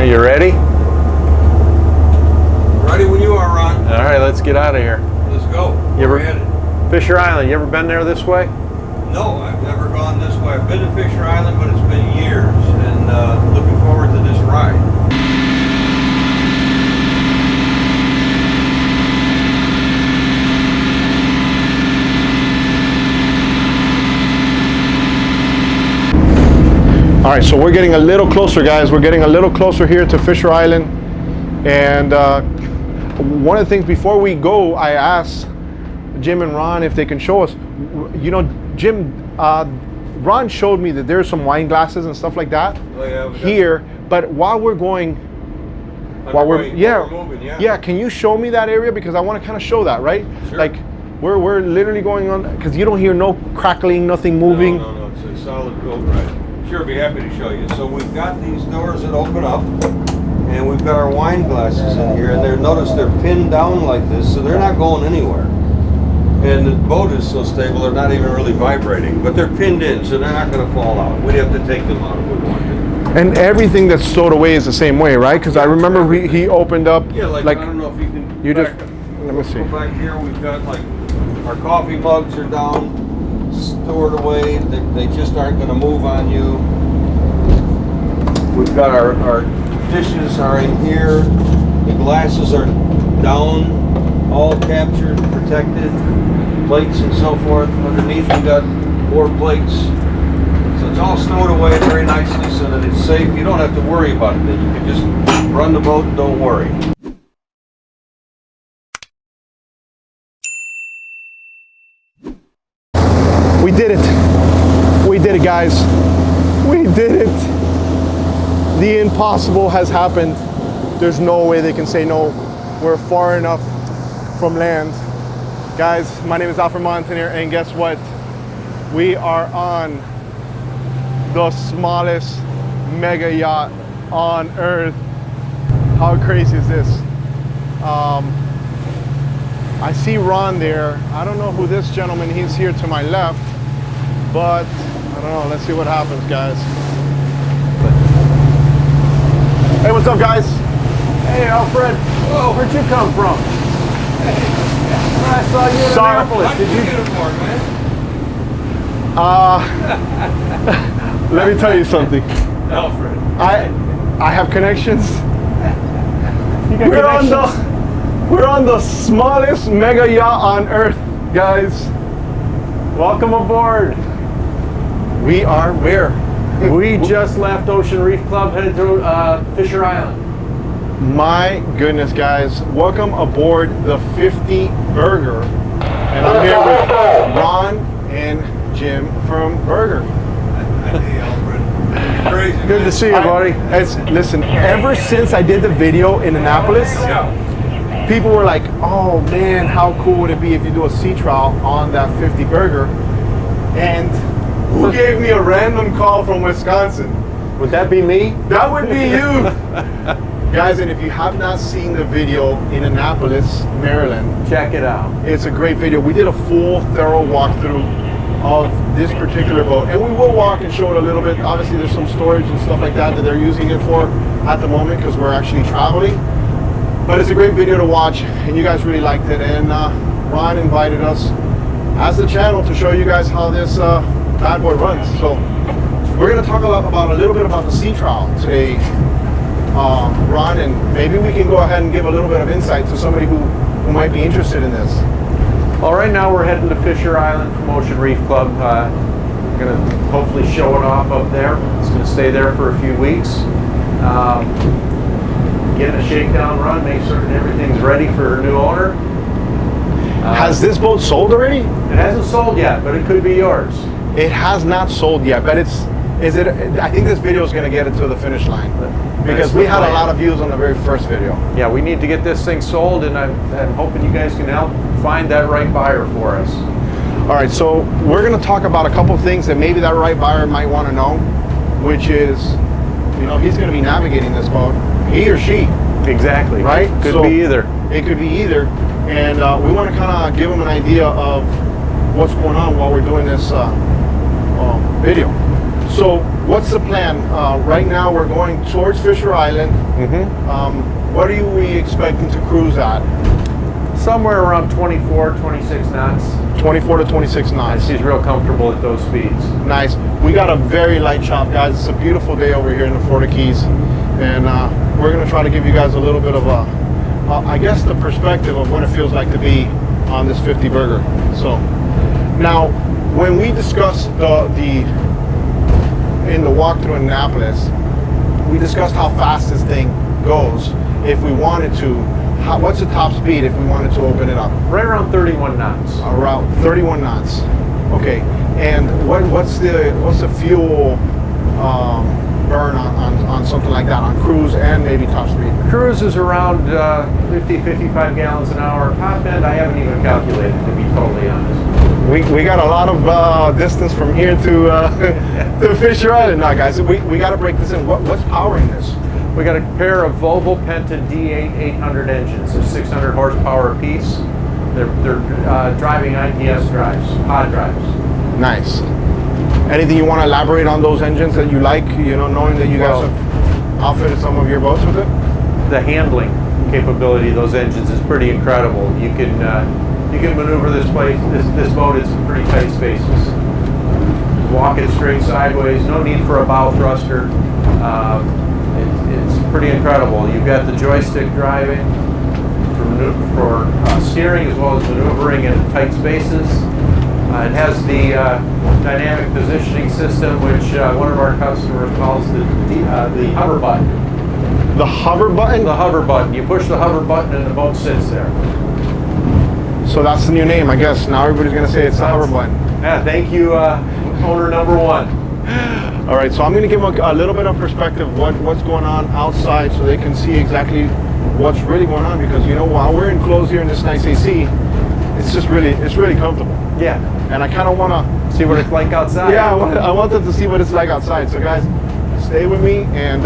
you ready? Ready when you are, Ron. All right, let's get out of here. Let's go. You We're ever headed. Fisher Island? You ever been there this way? No, I've never gone this way. I've been to Fisher Island, but it's been years, and looking forward to this ride. All right, so we're getting a little closer, guys. We're getting a little closer here to Fisher Island. And one of the things before we go, I asked Jim and Ron if they can show us. You know, Jim, Ron showed me that there's some wine glasses and stuff like that here. But while we're going, while we're moving, yeah, can you show me that area, because I want to kind of show that, right? Sure. Like we're literally going on, because you don't hear no crackling, nothing moving. No, it's a solid build ride. Sure, be happy to show you. So we've got these doors that open up, and we've got our wine glasses in here, and notice they're pinned down like this, so they're not going anywhere. And the boat is so stable, they're not even really vibrating, but they're pinned in, so they're not going to fall out. We'd have to take them out if we wanted. And everything that's stowed away is the same way, right? Because I remember he opened up. Yeah, like I don't know if you can. You just let me see. Go back here, we've got like our coffee mugs are down, stored away. They just aren't going to move on you. We've got our dishes are in here. The glasses are down, all captured, protected. Plates and so forth. Underneath we got more plates. So it's all stowed away very nicely so that it's safe. You don't have to worry about it. Then you can just run the boat and don't worry. We did it. We did it, guys. We did it. The impossible has happened. There's no way they can say no. We're far enough from land. Guys, my name is Alfred Montaner, and guess what? We are on the smallest mega yacht on Earth. How crazy is this? I see Ron there. I don't know who this gentleman, he's here to my left, but I don't know. Let's see what happens, guys. Hey, what's up, guys? Hey, Alfred. Whoa. Where'd you come from? I saw you in Annapolis. Did you? Let me tell you something. Alfred. I have connections. We're on the smallest mega yacht on Earth, guys. Welcome aboard. We are where? We just left Ocean Reef Club, headed to Fisher Island. My goodness, guys. Welcome aboard the 50 Burger. And I'm here with Ron and Jim from Burger. Hey, Alfred. Crazy. Good to see you, buddy. Listen, ever since I did the video in Annapolis, people were like, oh man, how cool would it be if you do a sea trial on that 50 Burger? And who gave me a random call from Wisconsin? Would that be me? That would be you. Guys, and if you have not seen the video in Annapolis, Maryland, check it out. It's a great video. We did a full, thorough walkthrough of this particular boat, and we will walk and show it a little bit. Obviously, there's some storage and stuff like that they're using it for at the moment because we're actually traveling. But it's a great video to watch, and you guys really liked it. And Ron invited us as the channel to show you guys how this bad boy runs. So we're going to talk a little bit about the sea trial today, Ron, and maybe we can go ahead and give a little bit of insight to somebody who might be interested in this. Well, right now we're heading to Fisher Island from Ocean Reef Club. We're going to hopefully show it off up there. It's going to stay there for a few weeks. Getting a shakedown run, make certain everything's ready for her new owner. Has this boat sold already? It hasn't sold yet, but it could be yours. It has not sold yet, but I think this video is going to get it to the finish line because we had a lot of views on the very first video. Yeah, we need to get this thing sold, and I'm hoping you guys can help find that right buyer for us. All right, so we're going to talk about a couple of things that maybe that right buyer might want to know, which is, you know, he's going to be navigating this boat, he or she. Exactly. Right? Could be either. It could be either. And we want to kind of give them an idea of what's going on while we're doing this video. So what's the plan? Right now we're going towards Fisher Island. What are we expecting to cruise at? Somewhere around 24, 26 knots. 24 to 26 knots. She's real comfortable at those speeds. Nice. We got a very light chop, guys. It's a beautiful day over here in the Florida Keys, and we're going to try to give you guys a little bit of I guess the perspective of what it feels like to be on this 50 burger. So now, when we discussed in the walkthrough in Annapolis, we discussed how fast this thing goes if we wanted to. What's the top speed if we wanted to open it up? Right around 31 knots. Around 31 knots. Okay. And what's the fuel burn on something like that, on cruise and maybe top speed? Cruise is around 50, 55 gallons an hour. Top end, I haven't even calculated, to be totally honest. We got a lot of distance from here to to Fisher Island now, guys. We got to break this in. What's powering this? We got a pair of Volvo Penta D8 800 engines. They're 600 horsepower apiece. They're driving IPS drives, pod drives. Nice. Anything you want to elaborate on those engines that you like? You know, knowing that you guys have outfitted some of your boats with it. The handling capability of those engines is pretty incredible. You can maneuver this boat in some pretty tight spaces. Walk it straight sideways. No need for a bow thruster. It's pretty incredible. You've got the joystick driving for steering as well as maneuvering in tight spaces. It has the dynamic positioning system, which one of our customers calls the hover button. The hover button? The hover button. You push the hover button and the boat sits there. So that's the new name, I guess. Now everybody's going to say it's the hover button. Yeah, thank you, owner number one. All right, so I'm going to give them a little bit of perspective what's going on outside so they can see exactly what's really going on, because, you know, while we're enclosed here in this nice AC, it's really comfortable. Yeah. And I kind of want to see what it's like outside. Yeah, I want them to see what it's like outside. So guys, stay with me, and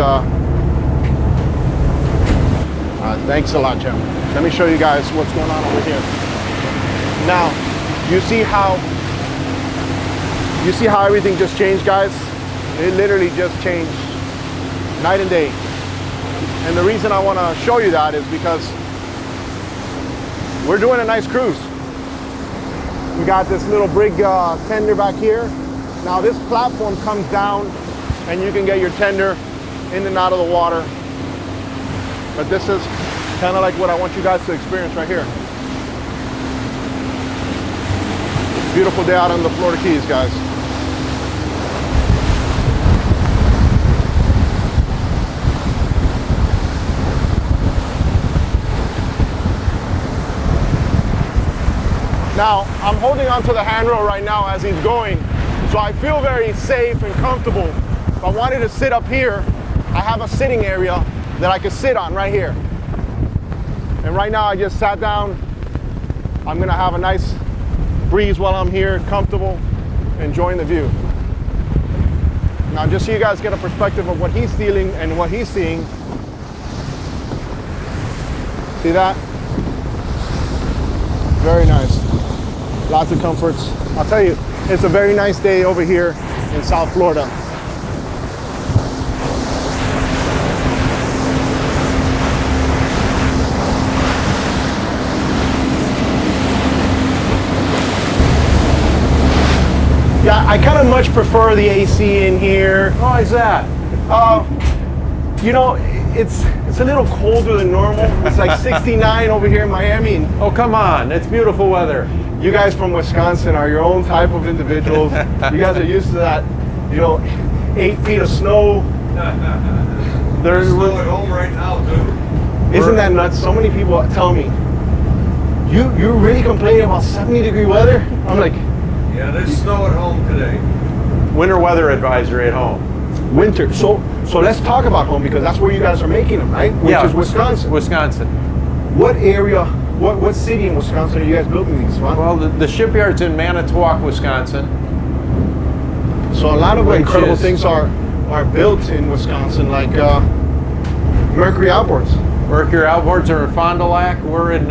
thanks a lot, Jim. Let me show you guys what's going on over here. Now, you see how everything just changed, guys? It literally just changed night and day. And the reason I want to show you that is because we're doing a nice cruise. We got this little brig tender back here. Now this platform comes down and you can get your tender in and out of the water. But this is kind of like what I want you guys to experience right here. Beautiful day out on the Florida Keys, guys. Now, I'm holding onto the handrail right now as he's going, so I feel very safe and comfortable. If I wanted to sit up here, I have a sitting area that I could sit on right here. And right now I just sat down. I'm gonna have a nice breeze while I'm here, comfortable, enjoying the view. Now, just so you guys get a perspective of what he's feeling and what he's seeing. See that? Very nice. Lots of comforts. I'll tell you, it's a very nice day over here in South Florida. Yeah, I kind of much prefer the AC in here. Why is that? You know, it's a little colder than normal. It's like 69 over here in Miami. Oh, come on. It's beautiful weather. You guys from Wisconsin are your own type of individuals. You guys are used to that, you know, 8 feet of snow. There's snow at home right now, too. Isn't that nuts? So many people tell me, you're really complaining about 70-degree weather? I'm like, yeah, there's snow at home today. Winter weather advisory at home. Winter. So let's talk about home, because that's where you guys are making them, right? Which is Wisconsin. Wisconsin. What area, what city in Wisconsin are you guys building these from? Well, the shipyard's in Manitowoc, Wisconsin. So a lot of incredible things are built in Wisconsin, like Mercury Outboards. Mercury Outboards are in Fond du Lac. We're in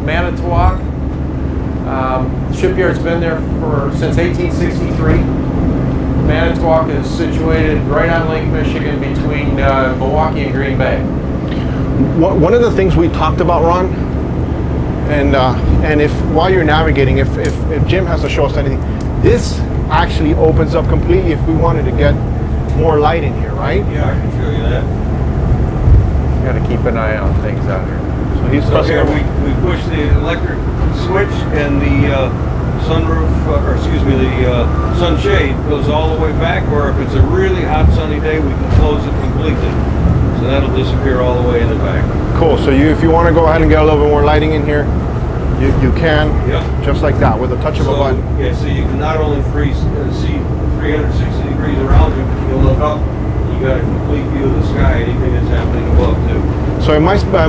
Manitowoc. The shipyard's been there since 1863. Manitowoc is situated right on Lake Michigan between Milwaukee and Green Bay. One of the things we talked about, Ron, and if while you're navigating, if Jim has to show us anything, this actually opens up completely if we wanted to get more light in here, right? Yeah, I can show you that. You got to keep an eye on things out here. So he's So pressing. here we push the electric switch and the sunroof, or excuse me, the sunshade goes all the way back, or if it's a really hot sunny day, we can close it completely. So that'll disappear all the way in the back. Cool. So if you want to go ahead and get a little bit more lighting in here, you can. Yep. Just like that with a touch of a button. Yeah, so you can not only see 360 degrees around you, but you can look up, you got a complete view of the sky, anything that's happening above too. So it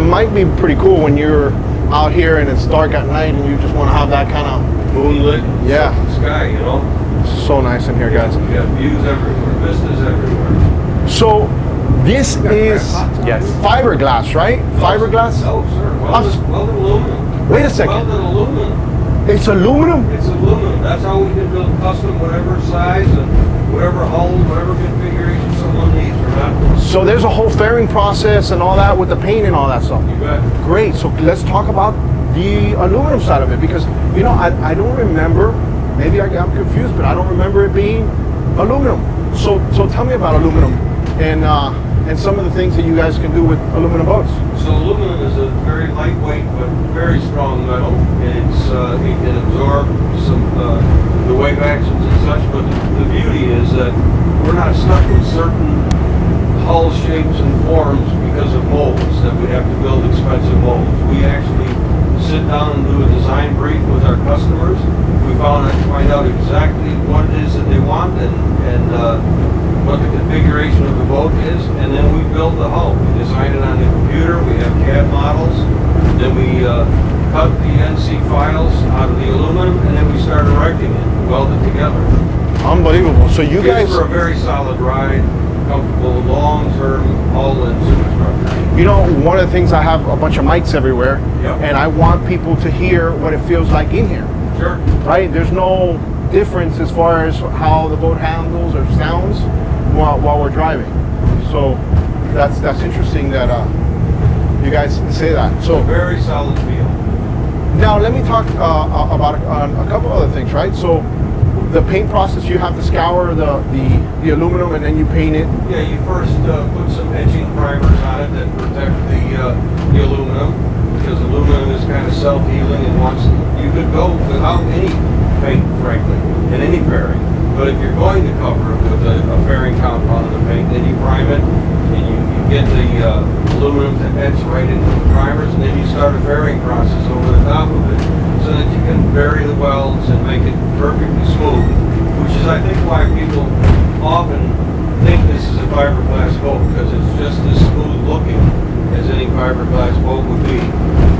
might be pretty cool when you're out here and it's dark at night and you just want to have that kind of Moonlit sky, you know? So nice in here, guys. You got views everywhere, vistas everywhere. So this is Yes. fiberglass, right? Fiberglass? No, sir. Welded aluminum. Wait a second. Welded aluminum. It's aluminum? It's aluminum. That's how we can build custom whatever size and whatever hull, whatever configuration someone needs or not. So there's a whole fairing process and all that with the paint and all that stuff. You bet. Great. So let's talk about the aluminum side of it, because you know I don't remember. Maybe I'm confused, but I don't remember it being aluminum. So tell me about aluminum and some of the things that you guys can do with aluminum boats. So aluminum is a very lightweight but very strong metal. It can absorb some the wave actions and such. But the beauty is that we're not stuck with certain hull shapes and forms because of molds that we have to build expensive molds. We actually sit down and do a design brief with our customers. We find out exactly what it is that they want and what the configuration of the boat is, and then we build the hull. We design it on the computer. We have CAD models. Then we cut the NC files out of the aluminum, and then we start erecting it, weld it together. Unbelievable. So you guys, for a very solid ride, comfortable, long-term hull and superstructure. you know, one of the things, I have a bunch of mics everywhere, Yep. and I want people to hear what it feels like in here. Sure. Right? There's no difference as far as how the boat handles or sounds while we're driving. So that's interesting that you guys say that. So Very solid feel. now let me talk about a couple other things, right? So the paint process, you have to scour the aluminum and then you paint it. Yeah, you first put some etching primers on it that protect the aluminum, because aluminum is kind of self-healing and you could go without any paint, frankly, in any fairing. But if you're going to cover it with a fairing compound of the paint, then you prime it and you get the aluminum to etch right into the primers, and then you start a fairing process over the top of it so that you can bury the welds and make it perfectly smooth, which is, I think, why people often think this is a fiberglass boat, because it's just as smooth looking as any fiberglass boat would be.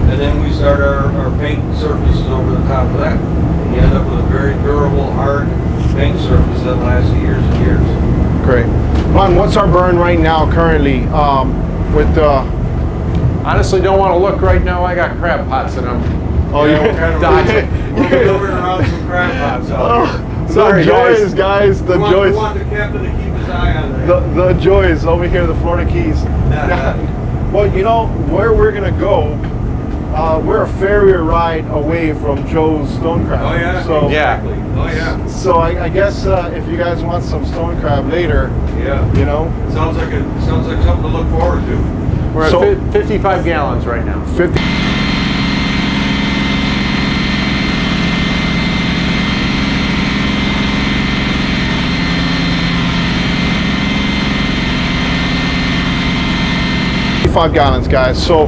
And then we start our paint surfaces over the top of that. And you end up with a very durable, hard paint surface that lasts years and years. Great. Ron, what's our burn right now currently with Honestly, don't want to look right now. I got crab pots and I'm you're kind of dodging. We're maneuvering around some crab pots out here. Sorry, joys, guys. The We joys. want the captain to keep his eye on that. The joys over here, the Florida Keys. Well, you know where we're gonna go. We're a ferry ride away from Joe's stone crab. Oh yeah, So exactly. Oh yeah. So I guess if you guys want some stone crab later, Yeah. you know, Sounds like something to look forward to. We're So- at 55 gallons right now. 50. Gallons, guys. So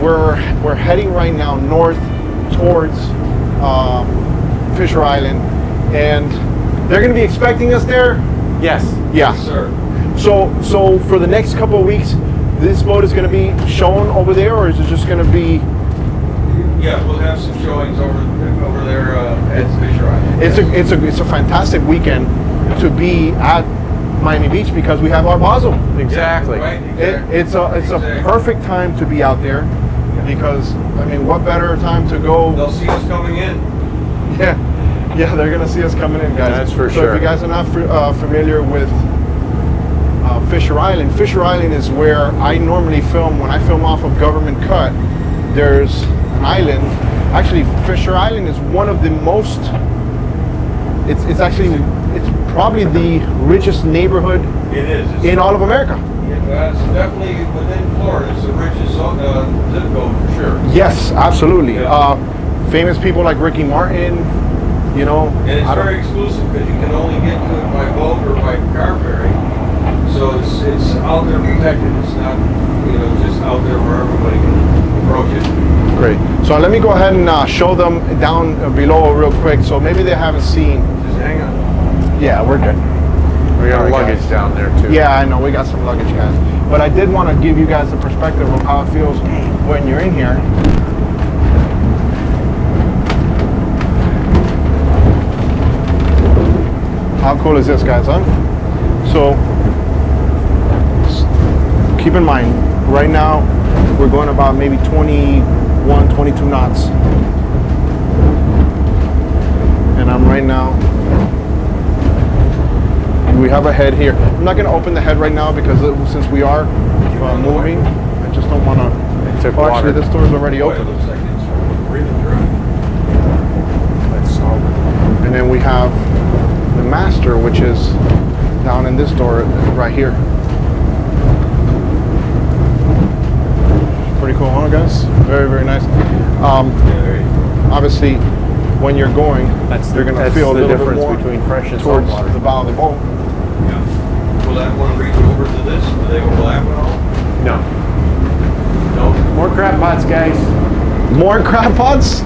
we're heading right now north towards Fisher Island, and they're going to be expecting us there. Yes. Yeah. Yes, sir. So for the next couple of weeks, this boat is going to be shown over there, or is it just going to be? Yeah, we'll have some showings over there at Fisher Island. It's a fantastic weekend to be at Miami Beach because we have our Basel. Exactly. Right, exactly. It's a perfect time to be out there because I mean, what better time to go? They'll see us coming in. Yeah, Yeah, they're gonna see us coming in, guys. That's for so sure. if you guys are not familiar with Fisher Island is where I normally film. When I film off of Government Cut, there's an island. Actually, Fisher Island is one of the most. It's probably the richest neighborhood It is. in all of America. It's definitely within Florida. It's the richest zip code for sure. Yes, absolutely. Yeah. Famous people like Ricky Martin, you know. And it's very exclusive because you can only get to it by boat or by car ferry. So it's out there protected. It's not, just out there where everybody can approach it. Great. So let me go ahead and show them down below real quick. So maybe they haven't seen. Just hang on. Yeah, we're good. We got All right, luggage guys. down there too. Yeah, I know. We got some luggage, guys. But I did want to give you guys the perspective of how it feels when you're in here. How cool is this, guys, huh? So, keep in mind, right now, we're going about maybe 21, 22 knots. And I'm right now, we have a head here. I'm not going to open the head right now because since we are moving, I just don't want to. took Oh, water. actually, this door is already Boy, it open. looks like it's really dry. That's solid. And then we have the master, which is down in this door right here. Pretty cool, huh, guys? Very, very nice. Obviously, when you're going, you're going to feel a the little bit difference more between fresh and towards saltwater. the bow of the boat. Yeah. Will that one reach over to this? Do they overlap at all? No. No. More crab pots, guys. More crab pots?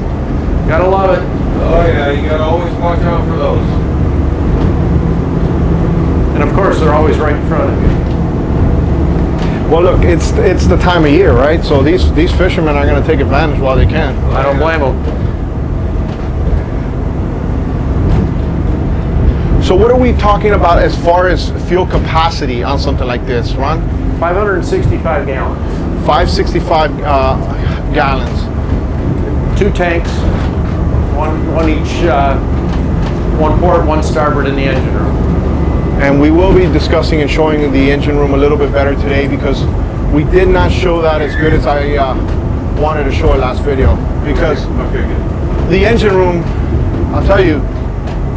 Gotta love it. Oh yeah, you gotta always watch out for those. And of course, they're always right in front of you. Well, look, it's the time of year, right? So these fishermen are going to take advantage while they can. I don't blame them. So what are we talking about as far as fuel capacity on something like this, Ron? 565 gallons. 565 gallons. 2 tanks, one each, one port, one starboard in the engine room. And we will be discussing and showing the engine room a little bit better today because we did not show that as good as I wanted to show it last video. Because Okay, good. the engine room, I'll tell you,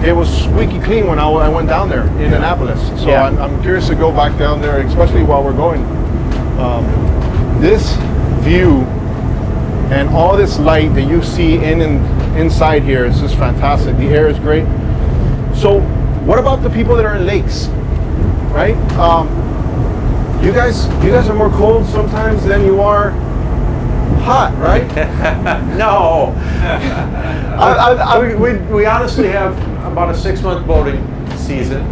it was squeaky clean when I went down there in Annapolis. So Yeah. I'm curious to go back down there, especially while we're going. This view and all this light that you see inside here is just fantastic. The air is great. So what about the people that are in lakes, right? You guys are more cold sometimes than you are hot, right? No. We honestly have about a 6-month boating season.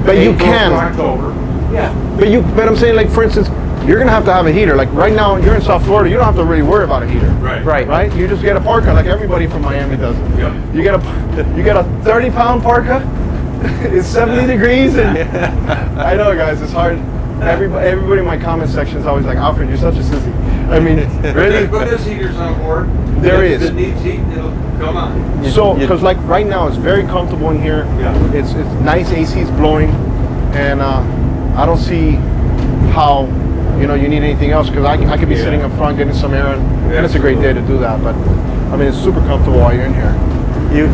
But you April can. to October. Yeah. But I'm saying, like, for instance, you're gonna have to have a heater. Like right now, you're in South Florida. You don't have to really worry about a heater, Right. right? You just get a parka, like everybody from Miami does. Yep. You get a 30-pound parka. It's 70 degrees, and I know, guys, it's hard. Everybody in my comment section is always like, Alfred, you're such a sissy. I mean, really? But there's heaters on board. There If is. it needs heat, it'll come on. So, because like right now, it's very comfortable in here. Yeah. It's nice. AC is blowing, and I don't see how you need anything else because I could be sitting up front getting some air, and it's a great day to do that. But I mean, it's super comfortable while you're in here.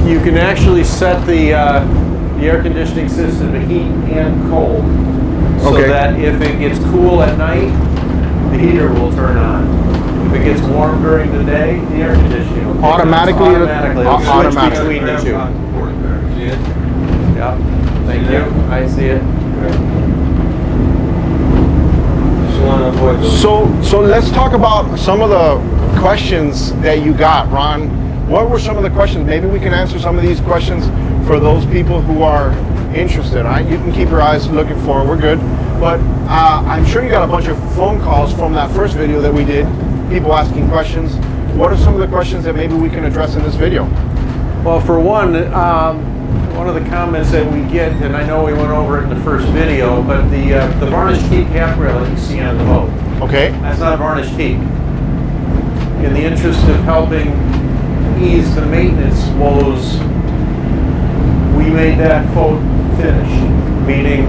You can actually set the air conditioning system to heat and cold, so Okay. that if it gets cool at night, the heater will turn on. If it gets warm during the day, the air conditioning will Automatically? automatically it'll switch Automatic. between the two. On board there. See it? Yep. Thank you. I see it. Just want to avoid those. So let's talk about some of the questions that you got, Ron. What were some of the questions? Maybe we can answer some of these questions for those people who are interested. All right, you can keep your eyes looking for it. We're good. But I'm sure you got a bunch of phone calls from that first video that we did, people asking questions. What are some of the questions that maybe we can address in this video? Well, for one of the comments that we get, and I know we went over it in the first video, but the varnished teak cap rail that you see on the boat, Okay. that's not varnished teak. In the interest of helping ease the maintenance woes we made that faux finish, meaning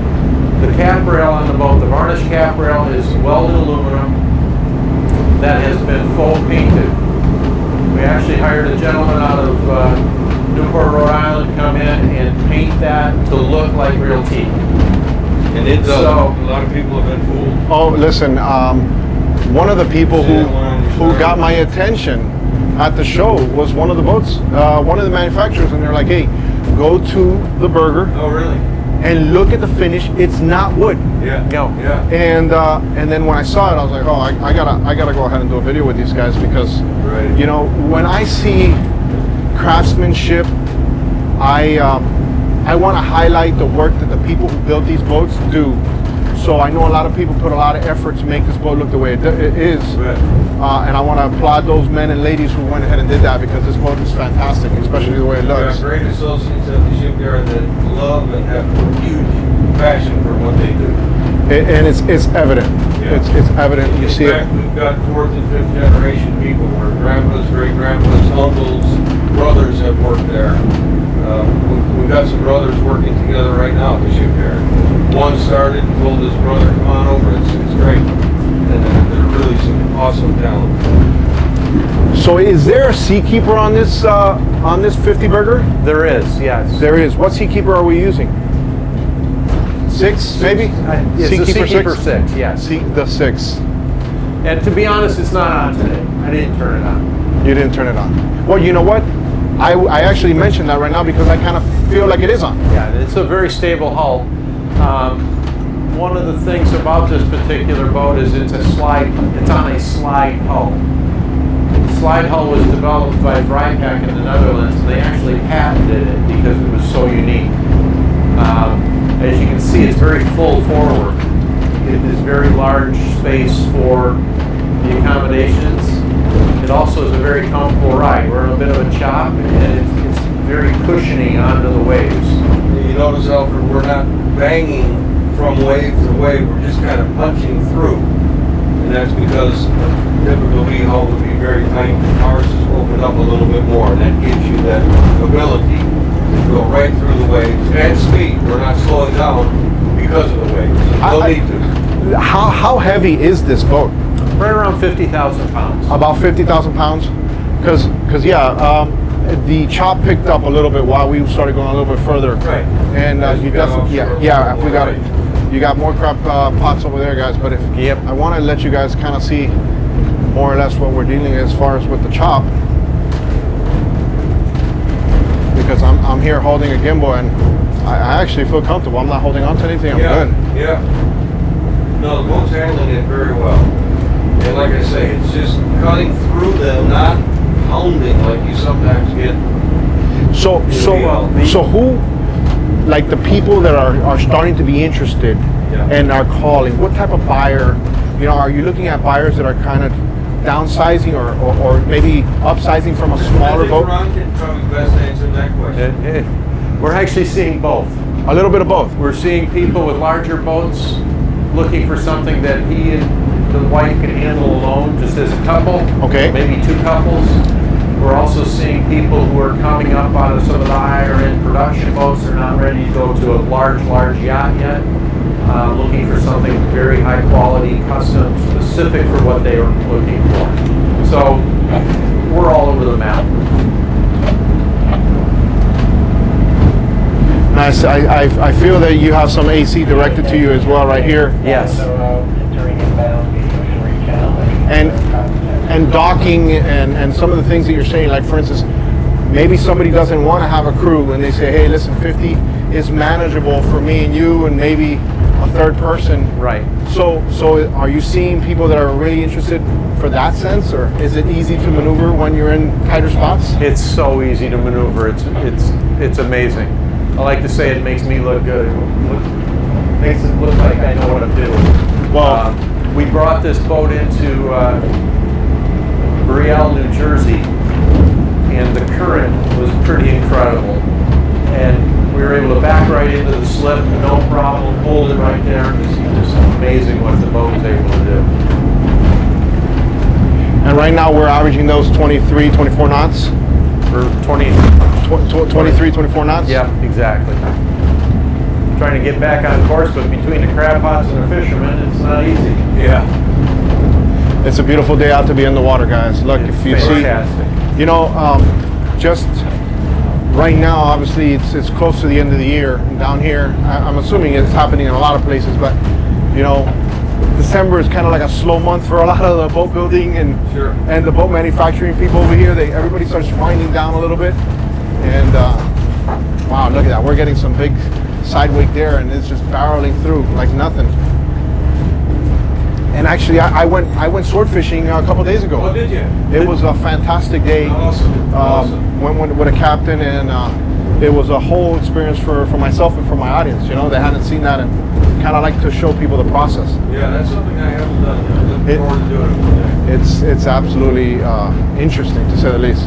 the cap rail on the boat, the varnish cap rail is welded aluminum that has been faux painted. We actually hired a gentleman out of Newport, Rhode Island to come in and paint that to look like real teak. And it does. So, A lot of people have been fooled. Oh, listen, one of the people who got my attention at the show was one of the boats, one of the manufacturers, and they're like, hey, go to the burger Oh, really? and look at the finish. It's not wood. Yeah. No. Yeah. And then when I saw it, I was like, oh, I gotta go ahead and do a video with these guys because, Right. you know, when I see craftsmanship, I want to highlight the work that the people who built these boats do. So I know a lot of people put a lot of effort to make this boat look the way it is. Right. And I want to applaud those men and ladies who went ahead and did that because this boat is fantastic, especially the way it We've got looks. great associates at the shipyard that love and have huge passion for what they do. And it's evident. Yeah. It's evident. You see In fact, we've got 4th and 5th generation people where grandpas, great-grandpas, uncles, brothers have worked there. We've got some brothers working together right now at the shipyard. One started and told his brother, come on over, it's great. And they're really some awesome talent. So is there a seakeeper on this 50 burger? There is, yes. There is. What seakeeper are we using? 6, maybe? It's the Seakeeper 6, yes. The 6. And to be honest, it's not on today. I didn't turn it on. You didn't turn it on. Well, you know what? I actually mentioned that right now because I kind of feel like it is on. Yeah, it's a very stable hull. One of the things about this particular boat is it's on a slide hull. The slide hull was developed by Drypack in the Netherlands, and they actually patented it because it was so unique. As you can see, it's very full forward. It is very large space for the accommodations. It also is a very comfortable ride. We're in a bit of a chop, and it's very cushiony onto the waves. You notice, Alfred, we're not banging from wave to wave. We're just kind of punching through. And that's because typical V-hull would be very tight. Ours is opened up a little bit more, and that gives you that ability to go right through the waves at speed. We're not slowing down because of the waves. There's no need to. How heavy is this boat? Right around 50,000 pounds. About 50,000 pounds? Because yeah, the chop picked up a little bit while we started going a little bit further. Right. And As we you got definitely, offshore, yeah, we got right. it. You got more crop pots over there, guys. But if Yep. I want to let you guys kind of see more or less what we're dealing as far as with the chop, because I'm here holding a gimbal and I actually feel comfortable. I'm not holding on to anything. I'm good. Yeah. No, the boat's handling it very well. And like I say, it's just cutting through them, not pounding like you sometimes get. So who, like the people that are starting to be interested Yeah. and are calling, what type of buyer, you know, are you looking at buyers that are kind of downsizing or maybe upsizing from a smaller I think boat? Ron can probably best answer that question. We're actually seeing both. A little bit of both. We're seeing people with larger boats looking for something that he and the wife can handle alone, just as a couple. Okay. Maybe 2 couples. We're also seeing people who are coming up out of some of the higher end production boats. They're not ready to go to a large yacht yet. Looking for something very high quality, custom, specific for what they are looking for. So we're all over the map. Nice. I feel that you have some AC directed to you as well right here. Yes. And docking and some of the things that you're saying, like for instance, maybe somebody doesn't want to have a crew and they say, hey, listen, 50 is manageable for me and you and maybe a third person. Right. So are you seeing people that are really interested for that sense, or is it easy to maneuver when you're in tighter spots? It's so easy to maneuver. It's amazing. I like to say it makes me look good. Makes it look like I know what I'm doing. Well, We brought this boat into Brielle, New Jersey, and the current was pretty incredible. And we were able to back right into the slip, no problem, hold it right there. It's just amazing what the boat was able to do. and right now we're averaging those 23, 24 knots. or 23, 24 knots? Yeah, exactly. Trying to get back on course, but between the crab pots and the fishermen, it's not easy. Yeah. It's a beautiful day out to be in the water, guys. Look, if you Fantastic. see, you know, just right now, obviously, it's close to the end of the year. And down here, I'm assuming it's happening in a lot of places, but, you know, December is kind of like a slow month for a lot of the boat building and and the boat manufacturing people over here. Everybody starts winding down a little bit. And wow, look at that. We're getting some big side wake there, and it's just barreling through like nothing. And actually, I went sword fishing a couple days ago. Oh, did you? It was a fantastic day. Awesome. Went with a captain, and it was a whole experience for myself and for my audience. You know, they hadn't seen that, and kind of like to show people the process. Yeah, that's something I haven't done. I'm looking forward to doing it one day. It's absolutely interesting, to say the least.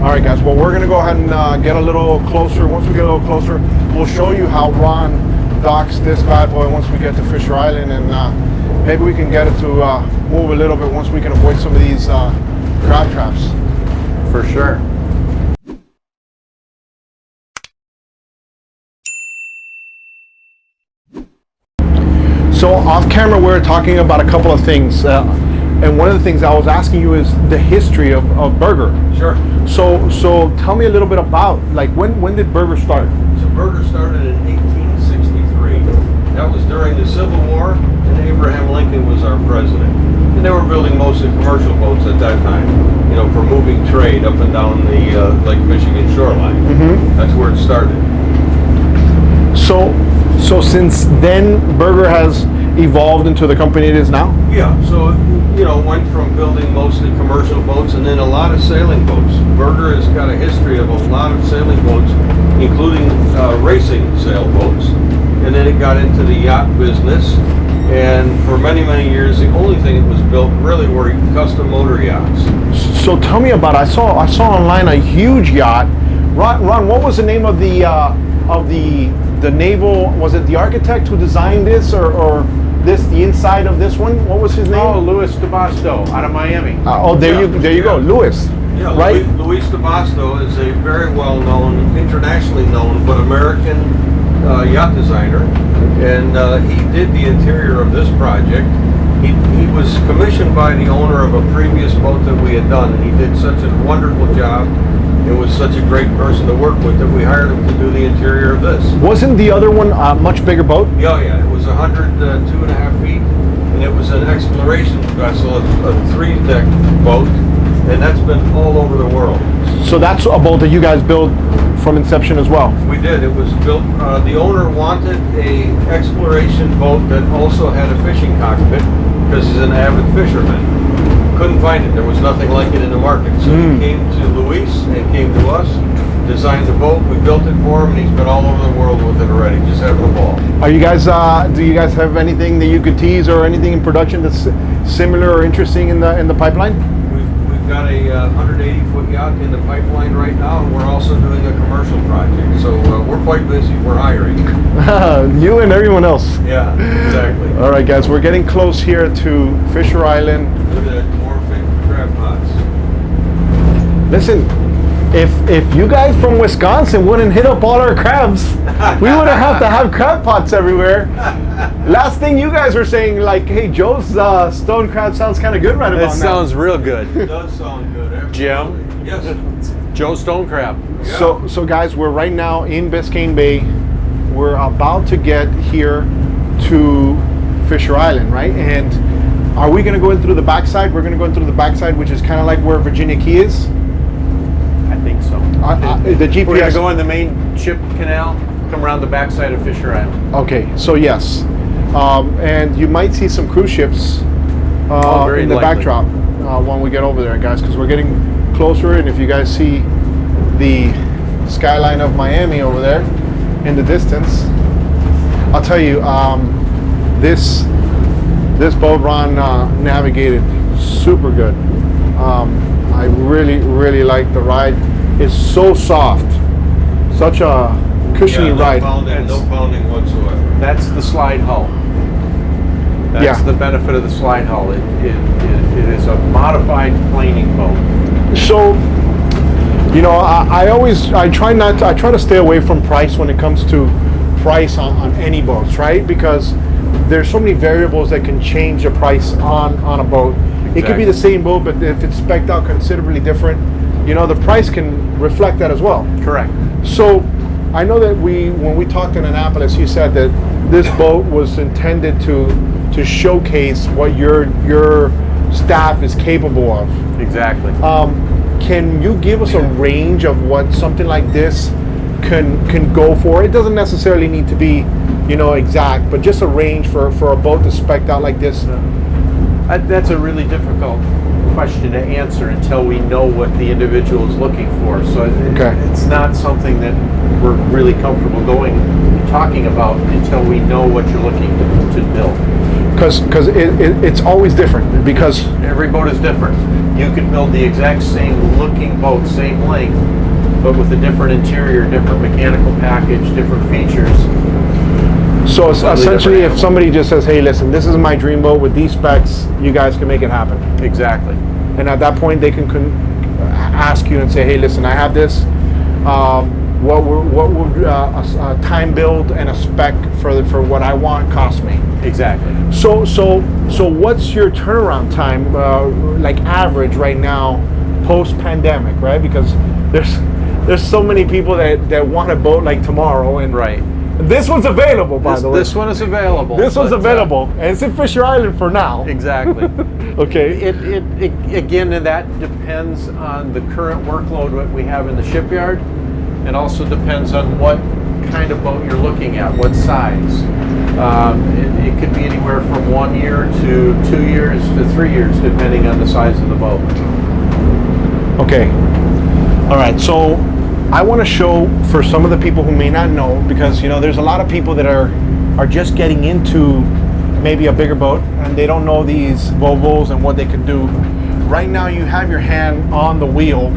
All right, guys. Well, we're gonna go ahead and get a little closer. Once we get a little closer, we'll show you how Ron docks this bad boy once we get to Fisher Island, and maybe we can get it to move a little bit once we can avoid some of these crab traps. For sure. So off camera, we're talking about a couple of things, and one of the things I was asking you is the history of Burger. Sure. So tell me a little bit about, like, when did Burger start? So Burger started in 1863. That was during the Civil War, and Abraham Lincoln was our president. And they were building mostly commercial boats at that time, you know, for moving trade up and down the Lake Michigan shoreline. Mm-hmm. That's where it started. So since then, Burger has evolved into the company it is now? Yeah, so, you know, went from building mostly commercial boats and then a lot of sailing boats. Burger has got a history of a lot of sailing boats, including racing sailboats. And then it got into the yacht business. And for many, many years, the only thing that was built really were custom motor yachts. So tell me about, I saw online a huge yacht. Ron, what was the name of the naval, was it the architect who designed this, or the inside of this one? What was his name? Oh, Luis De Basto out of Miami. There you go, Luis. Yeah, right? Luis De Basto is a very well-known, internationally known, but American yacht designer, and he did the interior of this project. He was commissioned by the owner of a previous boat that we had done, and he did such a wonderful job. It was such a great person to work with that we hired him to do the interior of this. Wasn't the other one a much bigger boat? Yeah, it was 2.5 feet, and it was an exploration vessel, a 3-deck boat, and that's been all over the world. So that's a boat that you guys built from inception as well? We did. It was built, the owner wanted a exploration boat that also had a fishing cockpit because he's an avid fisherman. Couldn't find it. There was nothing like it in the market. So he came to Luis and came to us, designed the boat, we built it for him, and he's been all over the world with it already, just having a ball. Are you guys, do you guys have anything that you could tease or anything in production that's similar or interesting in the pipeline? We've got a 180-foot yacht in the pipeline right now, and we're also doing a commercial project. So we're quite busy. We're hiring. You and everyone else. Yeah, exactly. All right, guys, we're getting close here to Fisher Island. Look at that, more crab pots. Listen, if you guys from Wisconsin wouldn't hit up all our crabs, we wouldn't have to have crab pots everywhere. Last thing you guys were saying, like, hey, Joe's stone crab sounds kind of good right about now. It sounds real good. It does sound good. Absolutely. Jim? Yes. Joe Stone Crab. Yeah. So guys, we're right now in Biscayne Bay. We're about to get here to Fisher Island, right? And are we going to go in through the backside? We're going to go in through the backside, which is kind of like where Virginia Key is. I think so. The GPS. We're going to go in the main ship canal, come around the backside of Fisher Island. Okay, so yes. And you might see some cruise ships in the likely. backdrop when we get over there, guys, because we're getting closer. And if you guys see the skyline of Miami over there in the distance, I'll tell you, this boat Ron navigated super good. I really like the ride. It's so soft, such a cushiony ride. No pounding whatsoever. That's the slide hull. That's the benefit of the slide hull. It is a modified planing boat. So You know, I try to stay away from price when it comes to price on any boats, right? Because there's so many variables that can change the price on a boat. Exactly. It could be the same boat, but if it's spec'd out considerably different, you know, the price can reflect that as well. Correct. So I know that when we talked in Annapolis, you said that this boat was intended to showcase what your staff is capable of. Exactly. Can you give us a range of what something like this can go for? It doesn't necessarily need to be, you know, exact, but just a range for a boat that's spec'd out like this. That's a really difficult question to answer until we know what the individual is looking for. So it's not something that we're really comfortable talking about until we know what you're looking to build. Because it's always different, because every boat is different. You could build the exact same looking boat, same length, but with a different interior, different mechanical package, different features. So essentially, if somebody just says, hey, listen, this is my dream boat with these specs, you guys can make it happen. Exactly. And at that point, they can ask you and say, hey, listen, I have this. What would a time build and a spec for what I want cost me? Exactly. So what's your turnaround time, like average right now, post-pandemic, right? Because there's so many people that want a boat like tomorrow, and right. This one's available, by the way. This one is available. This one's available, and it's in Fisher Island for now. Exactly. Okay. It again, that depends on the current workload that we have in the shipyard, and also depends on what kind of boat you're looking at, what size. It could be anywhere from 1 year to 2 years to 3 years, depending on the size of the boat. Okay. All right. So I want to show for some of the people who may not know, because you know there's a lot of people that are just getting into maybe a bigger boat and they don't know these Volvos and what they can do. Right now you have your hand on the wheel,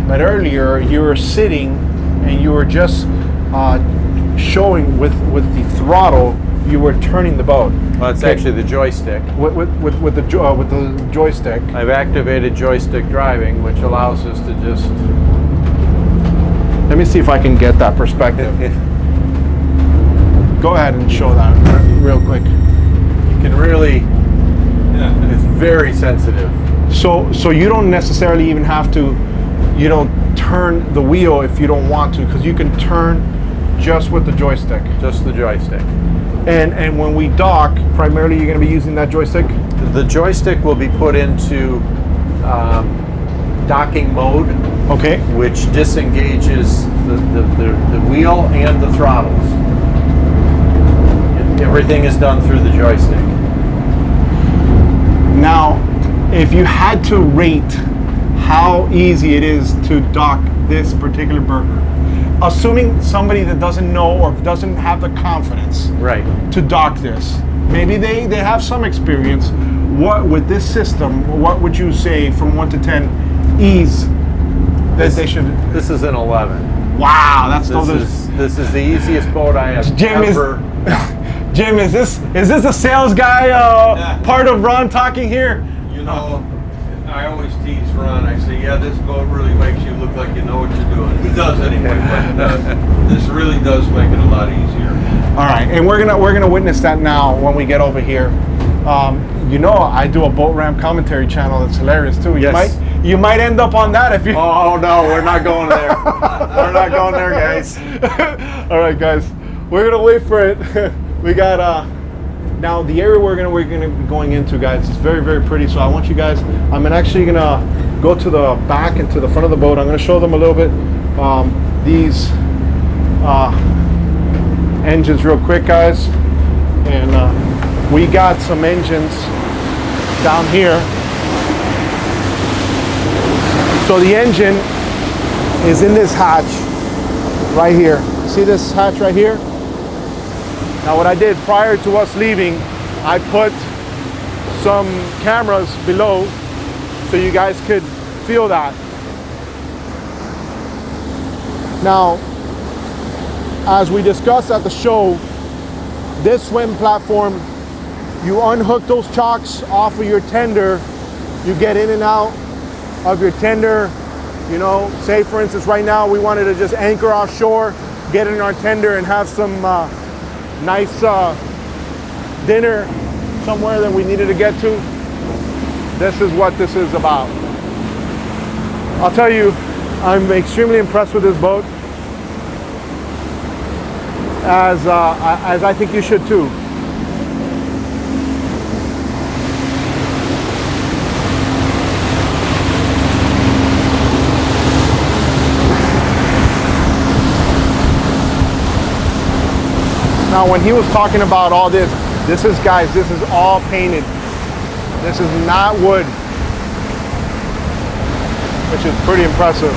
but earlier you were sitting and you were just showing with the throttle, you were turning the boat. Well, it's actually the joystick. With the joystick. I've activated joystick driving, which allows us to just... Let me see if I can get that perspective. Go ahead and show that real quick. You can really, it's very sensitive. So you don't necessarily even have to, you know, turn the wheel if you don't want to, because you can turn just with the joystick. Just the joystick. And when we dock, primarily you're going to be using that joystick? The joystick will be put into docking mode, okay, which disengages the wheel and the throttles. Everything is done through the joystick. Now, if you had to rate how easy it is to dock this particular burger, assuming somebody that doesn't know or doesn't have the confidence to dock this, maybe they have some experience, what with this system, what would you say from 1 to 10 ease that they should? This is an 11. Wow, this is the easiest boat I have ever. Jim, is this the sales guy part of Ron talking here? You know, I always tease Ron. I say, yeah, this boat really makes you look like you know what you're doing. He does anyway, but this really does make it a lot easier. All right, and we're gonna witness that now when we get over here. You know, I do a boat ramp commentary channel that's hilarious too. You might end up on that if you. Oh no, we're not going there. We're not going there, guys. All right, guys, we're gonna wait for it. We got now the area we're gonna be going into, guys. It's very, very pretty. So I want you guys. I'm actually gonna go to the back and to the front of the boat. I'm gonna show them a little bit these engines real quick, guys. And we got some engines down here. So the engine is in this hatch right here. See this hatch right here? Now what I did prior to us leaving, I put some cameras below so you guys could feel that. Now, as we discussed at the show, this swim platform, you unhook those chocks off of your tender, you get in and out of your tender, You know, say for instance, right now we wanted to just anchor offshore, get in our tender and have some nice dinner somewhere that we needed to get to. This is what this is about. I'll tell you, I'm extremely impressed with this boat, as I think you should too. Now, when he was talking about all this is, guys, this is all painted. This is not wood, which is pretty impressive.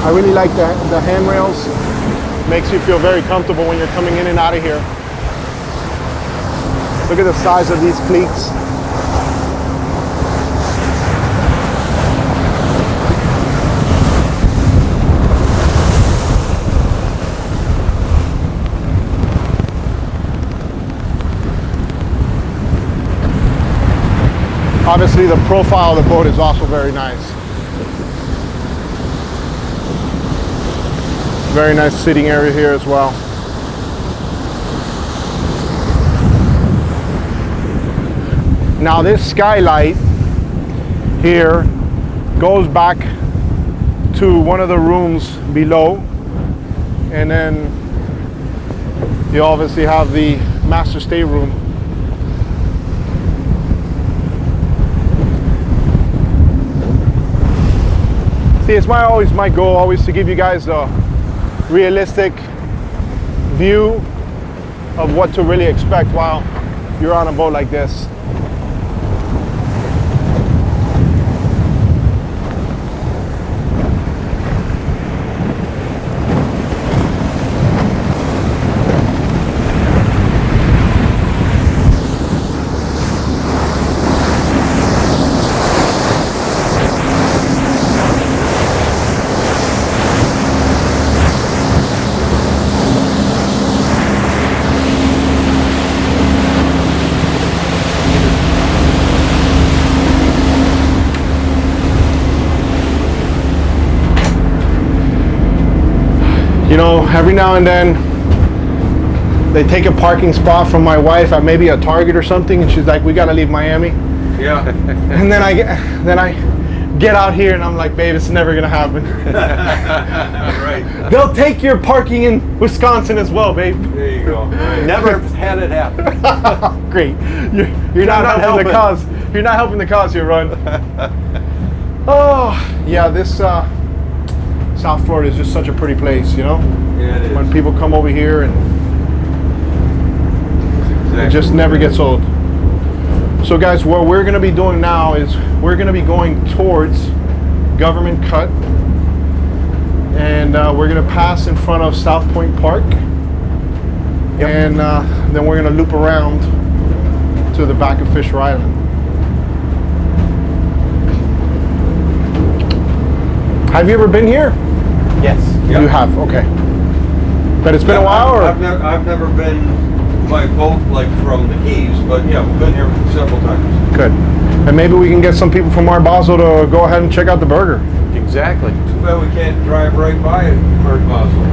I really like the handrails. Makes you feel very comfortable when you're coming in and out of here. Look at the size of these cleats. Obviously, the profile of the boat is also very nice. Very nice sitting area here as well. Now this skylight here goes back to one of the rooms below, and then you obviously have the master stateroom. See, it's my goal always to give you guys a realistic view of what to really expect while you're on a boat like this. You know, every now and then they take a parking spot from my wife at maybe a Target or something, and she's like, "We gotta leave Miami." Yeah. And then I get out here and I'm like, "Babe, it's never gonna happen." Right. They'll take your parking in Wisconsin as well, babe. There you go. Right. Never had it happen. Great. You're not helping the cause. You're not helping the cause here, Ron. Oh, yeah, this South Florida is just such a pretty place, you know? Yeah, it is. When people come over here, and it just never gets old. So guys, what we're gonna be doing now is we're gonna be going towards Government Cut, and we're gonna pass in front of South Point Park. Yep. And then we're gonna loop around to the back of Fisher Island. Have you ever been here? Yes. Yep. You have, okay. But it's been a while, or? I've never been by boat like from the Keys, but yeah, we've been here several times. Good. And maybe we can get some people from Art Basel to go ahead and check out the burger. Exactly. Too bad we can't drive right by Art Basel.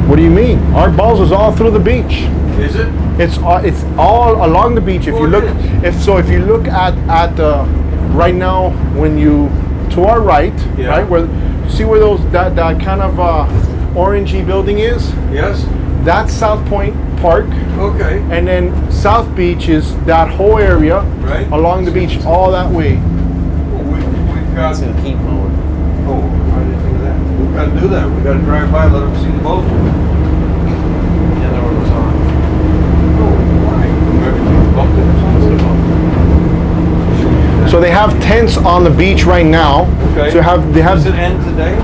What do you mean? Art Basel is all through the beach. Is it? It's all along the beach. If you look, if you look at right now, when you to our right, Yeah. right where, see where that kind of orangey building is? Yes. That's South Point Park. Okay. And then South Beach is that whole area, Right. along the beach, all that way. Well, we've got. It's in heat mode. Oh, I didn't think of that. We've got to do that. We've got to drive by, let them see the boat. The other one was on. Oh, why? Maybe bumped it or something. So they have tents on the beach right now. Okay. So they have. Does it end today?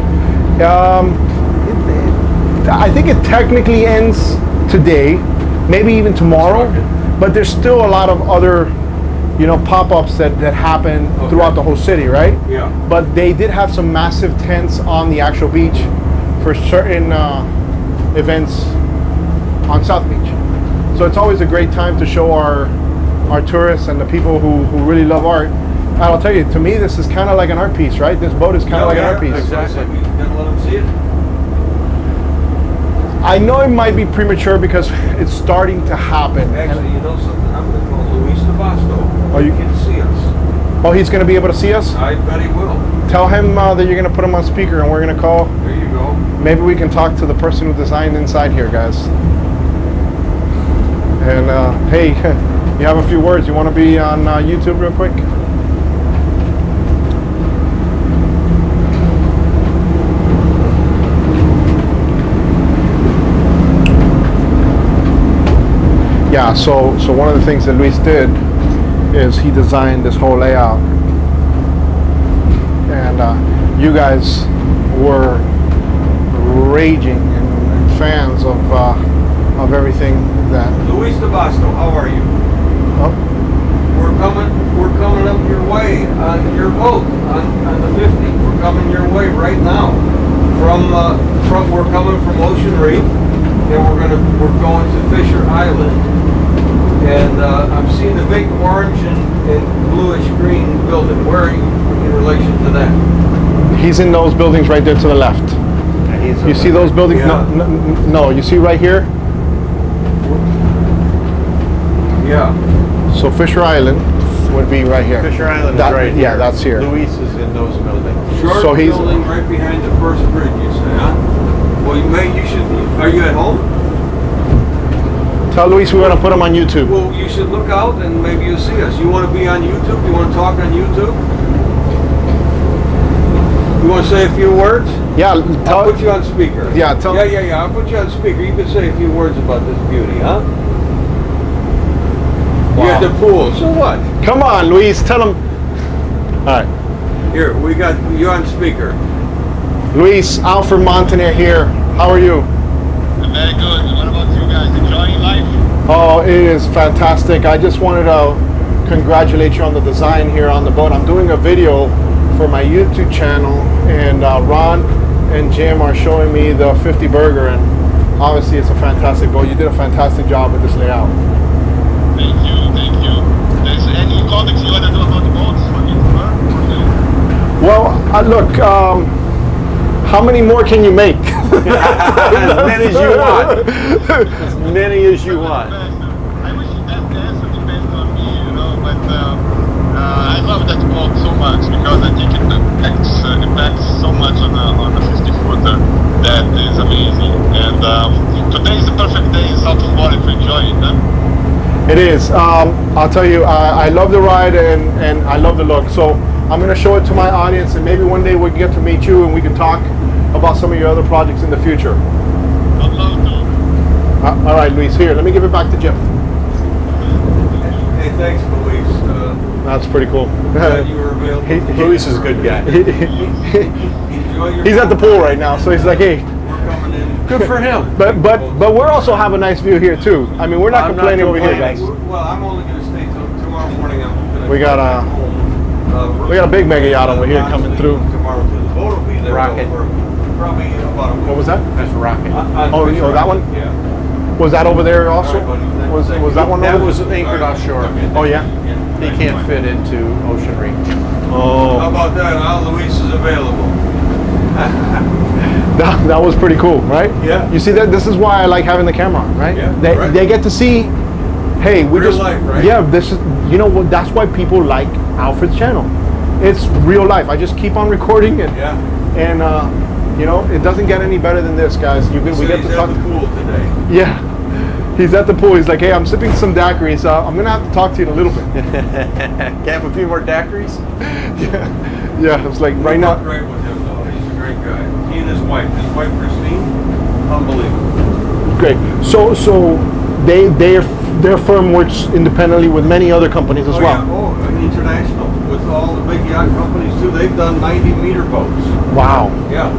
I think it technically ends today, maybe even tomorrow. But there's still a lot of other, pop-ups that happen throughout the whole city, right? Yeah. But they did have some massive tents on the actual beach for certain events on South Beach. So it's always a great time to show our tourists and the people who really love art I'll tell you, to me, this is kind of like an art piece, right? This boat is kind of like an art piece. Exactly. You gotta let them see it. I know it might be premature because it's starting to happen. Actually, you know something? I'm gonna call Luis De Basto. Oh, you can see us. Oh, he's going to be able to see us? I bet he will. Tell him that you're going to put him on speaker and we're going to call. There you go. Maybe we can talk to the person who designed inside here, guys. And hey, you have a few words. You want to be on YouTube real quick? Yeah, so one of the things that Luis did is he designed this whole layout. And you guys were raging and fans of everything that. Luis De Basto, how are you? Oh, We're coming up your way on your boat on the 50. We're coming your way right now. We're coming from Ocean Reef, and we're going to Fisher Island. And I'm seeing a big orange and bluish green building. Where are you in relation to that? he's in those buildings right there to the left. Yeah, you see those buildings? Yeah. No, you see right here? Yeah. So Fisher Island would be right here. Fisher Island That- is right here. yeah, that's here. Luis is in those buildings. Short So he's- building right behind the first bridge, you say, huh? Well, you should. Are you at home? Tell Luis we want to put him on YouTube. Well, you should look out and maybe you'll see us. You want to be on YouTube? You want to talk on YouTube? You want to say a few words? Yeah, I'll put you on speaker. Yeah, tell- Yeah. I'll put you on speaker. You can say a few words about this beauty, huh? You're at the pool. So what? Come on, Luis, tell him. All right. Here, we got you on speaker. Luis, Alfred Montaner here. How are you? Very good. What about you guys? Enjoying life? Oh, it is fantastic. I just wanted to congratulate you on the design here on the boat. I'm doing a video for my YouTube channel, and Ron and Jim are showing me the 50 burger, and obviously it's a fantastic boat. You did a fantastic job with this layout. Thank you. There's any comics you want to do about the boats for me to learn? Well, look, how many more can you make? As many as you want. As many as you want. I wish that the answer depends on me, you know, but I love that boat so much because I think it packs so much on a 50-footer that is amazing. And today is the perfect day in South Florida to enjoy it, huh? It is. I'll tell you, I love the ride and I love the look. So I'm going to show it to my audience, and maybe one day we can get to meet you and we can talk about some of your other projects in the future. I'd love to. All right, Luis, here, let me give it back to Jim. Hey, thanks, Luis. That's pretty cool. Glad you were available. Luis is a good guy. Enjoy your He's at the pool right now, so he's like, hey. We're coming in. Good for him. But we're also have a nice view here too. I mean, we're not I'm not complaining over here, complaining. guys. Well, I'm only going to stay till tomorrow morning. I'm gonna We got a- home. we got a big mega yacht over here coming through. Tomorrow too. The boat will be there Rocket. for probably about a week. What was that? That's Rocket. Oh, that one? Yeah. Was that over there also? All right, buddy. Was that one That over was anchored offshore. Oh yeah. He can't fit into Ocean Reef. How Oh, about that? Huh? Luis is available. that was pretty cool, right? Yeah. You see that? This is why I like having the camera on, right? Yeah, They right. they get to see. Hey, we Real just life, right? yeah. This is what. That's why people like Alfred's channel. It's real life. I just keep on recording it, Yeah. and it doesn't get any better than this, guys. We So get he's to at talk. the pool today. Yeah. He's at the pool. He's like, hey, I'm sipping some daiquiris. I'm gonna have to talk to you in a little bit. Can I have a few more daiquiris? Yeah. It's like right We now. work great with him though. He's a great guy. He and his wife Christine, unbelievable. Great. So their firm works independently with many other companies as well. Yeah. Oh, international with all the big yacht companies too. They've done 90-meter boats. Wow. Yeah.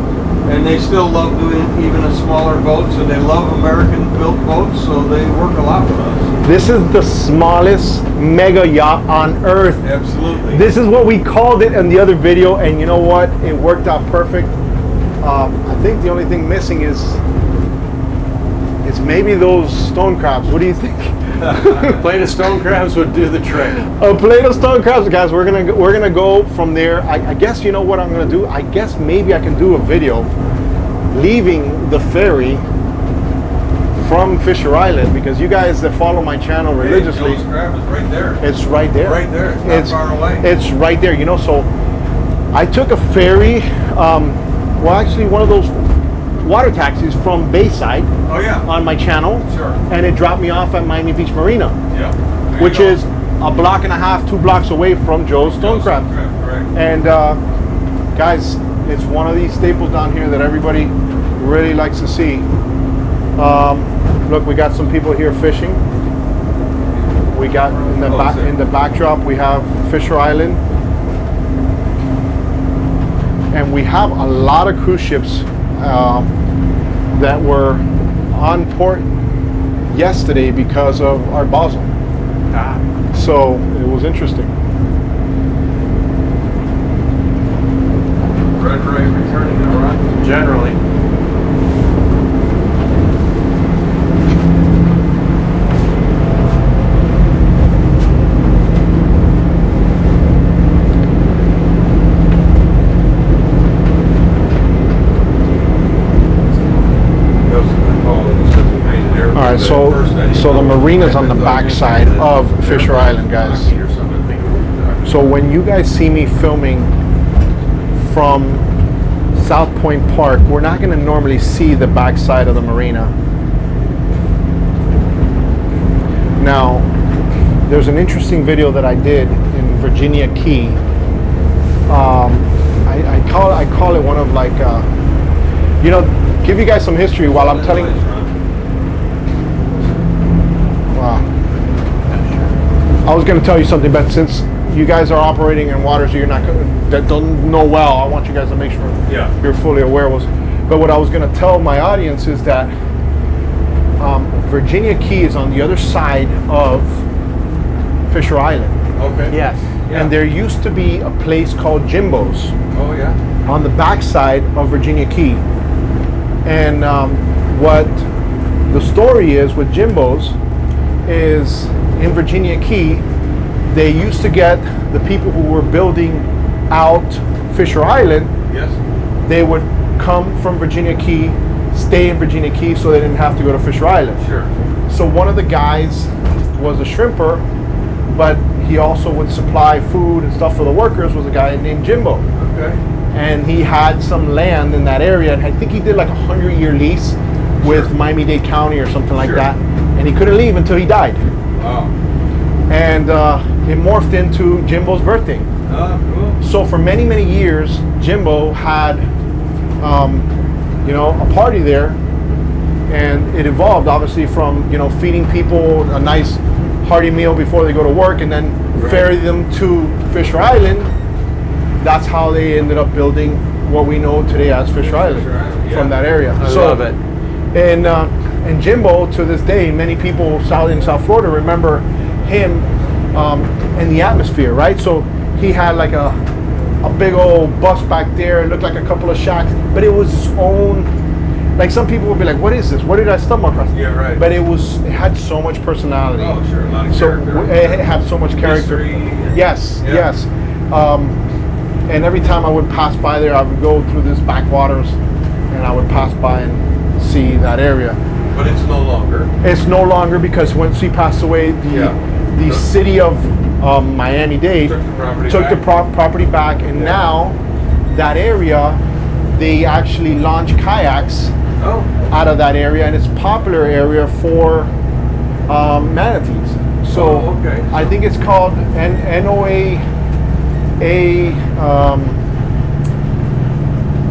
And they still love doing even a smaller boats, and they love American-built boats, so they work a lot with us. This is the smallest mega yacht on earth. Absolutely. This is what we called it in the other video, and you know what? It worked out perfect. I think the only thing missing is maybe those stone crabs. What do you think? Plate of stone crabs would do the trick. A plate of stone crabs, guys. We're gonna go from there. I guess you know what I'm gonna do. I guess maybe I can do a video leaving the ferry from Fisher Island, because you guys that follow my channel religiously, Joe's Crab is right there. it's right there. Right there. It's not far away. It's right there. You know, so I took a ferry. Well, actually, one of those water taxis from Bayside Oh yeah. on my channel, Sure. and it dropped me off at Miami Beach Marina, Yeah. There you which go. is a block and a half, 2 blocks away from Joe's Stone Crab. Correct. And guys, it's one of these staples down here that everybody really likes to see. Look, we got some people here fishing. We got in the backdrop we have Fisher Island, and we have a lot of cruise ships that were on port yesterday because of our Basel. So it was interesting. Red ray returning to run. Generally. All right, so the marina's on the back side of Fisher Island, guys. So when you guys see me filming from South Point Park, we're not going to normally see the back side of the marina. Now, there's an interesting video that I did in Virginia Key. I call it one of like, you know, give you guys some history while I'm telling. Wow. I was going to tell you something, but since you guys are operating in waters that don't know well, I want you guys to make sure you're fully aware. But what I was going to tell my audience is that Virginia Key is on the other side of Fisher Island. Okay. Yes. Yeah. And there used to be a place called Jimbos Oh yeah. on the backside of Virginia Key. And what the story is with Jimbos is in Virginia Key, they used to get the people who were building out Fisher Island, Yes. they would come from Virginia Key, stay in Virginia Key so they didn't have to go to Fisher Island. Sure. So one of the guys was a shrimper, but he also would supply food and stuff for the workers, was a guy named Jimbo. Okay. And he had some land in that area, and I think he did like a 100-year lease with Miami-Dade County or something like Sure. that. And he couldn't leave until he died. Wow. And it morphed into Jimbo's birthday. Oh, cool. So for many, many years, Jimbo had, you know, a party there, and it evolved obviously from, you know, feeding people a nice hearty meal before they go to work, and then ferry them to Fisher Island. That's how they ended up building what we know today as Fisher Island, from that area. I love it. And Jimbo, to this day, many people in South Florida remember him in the atmosphere, right? So he had like a big old bus back there. It looked like a couple of shacks, but it was his own. Like some people would be like, "What is this? What did I stumble across?" Yeah, right. But it had so much personality. Oh, sure. A lot of So character. it had so much character. History. Yes, Yeah. yes. And every time I would pass by there, I would go through this backwaters, and I would pass by and see that area. But it's no longer. It's no longer, because once he passed away, the city of Miami-Dade Took the property took back. the property back, and now that area, they actually launch kayaks Oh. out of that area, and it's a popular area for manatees. So Oh, okay. I think it's called NOA.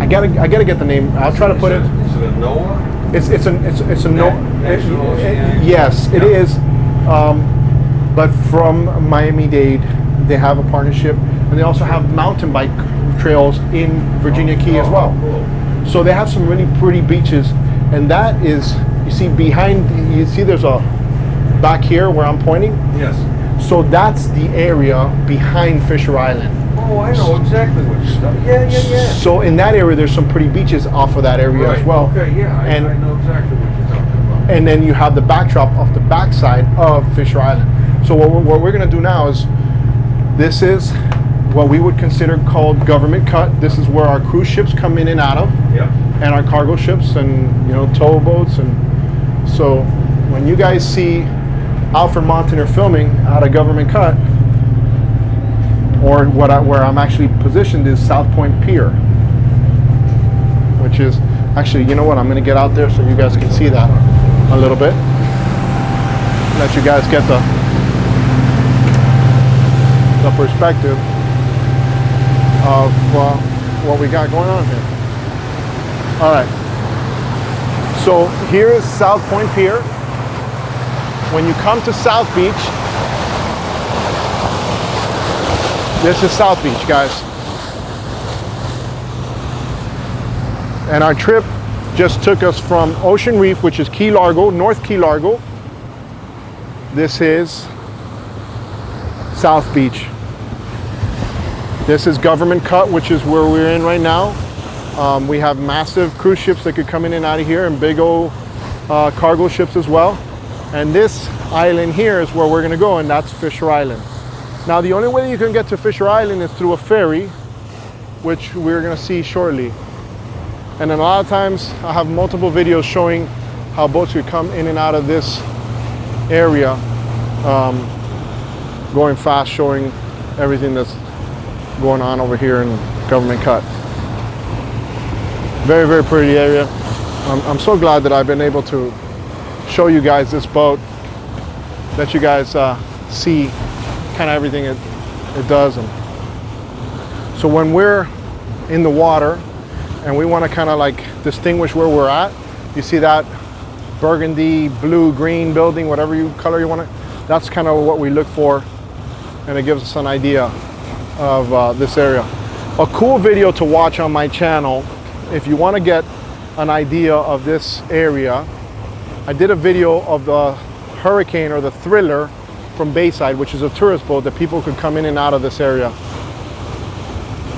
I gotta get the name. I'll try to put it. Is it a NOAA? It's a no. National Oceanic? Yes, it Yeah. is. But from Miami-Dade, they have a partnership, and they also have mountain bike trails in Virginia Key as well. Cool. So they have some really pretty beaches, and that is, you see behind. You see, there's a back here where I'm pointing. Yes. So that's the area behind Fisher Island. Oh, I know exactly what you're talking about. Yeah. So in that area, there's some pretty beaches off of that area Right. as well. Okay, yeah. I And- know exactly what you're talking about. and then you have the backdrop of the backside of Fisher Island. So what we're going to do now is, this is what we would consider called government cut. This is where our cruise ships come in and out of, and our cargo ships, and towboats. And so when you guys see Alfred Montaner filming out of government cut, or where I'm actually positioned is South Point Pier, which is actually, you know what, I'm going to get out there so you guys can see that a little bit. Let you guys get the perspective of what we got going on here. All right, so here is South Point Pier. When you come to South Beach, this is South Beach, guys. And our trip just took us from Ocean Reef, which is Key Largo, North Key Largo. This is South Beach. This is Government Cut, which is where we're in right now. We have massive cruise ships that could come in and out of here, and big old cargo ships as well. And this island here is where we're gonna go, and that's Fisher Island. Now, the only way you can get to Fisher Island is through a ferry, which we're gonna see shortly. And then a lot of times I have multiple videos showing how boats could come in and out of this area, going fast, showing everything that's going on over here in Government Cut. Very, very pretty area. I'm so glad that I've been able to show you guys this boat, let you guys see kind of everything it does. And so when we're in the water and we want to kind of like distinguish where we're at, you see that burgundy, blue, green building, whatever color you want it, that's kind of what we look for, and it gives us an idea of this area. A cool video to watch on my channel if you want to get an idea of this area. I did a video of the Hurricane, or the Thriller, from Bayside, which is a tourist boat that people could come in and out of this area.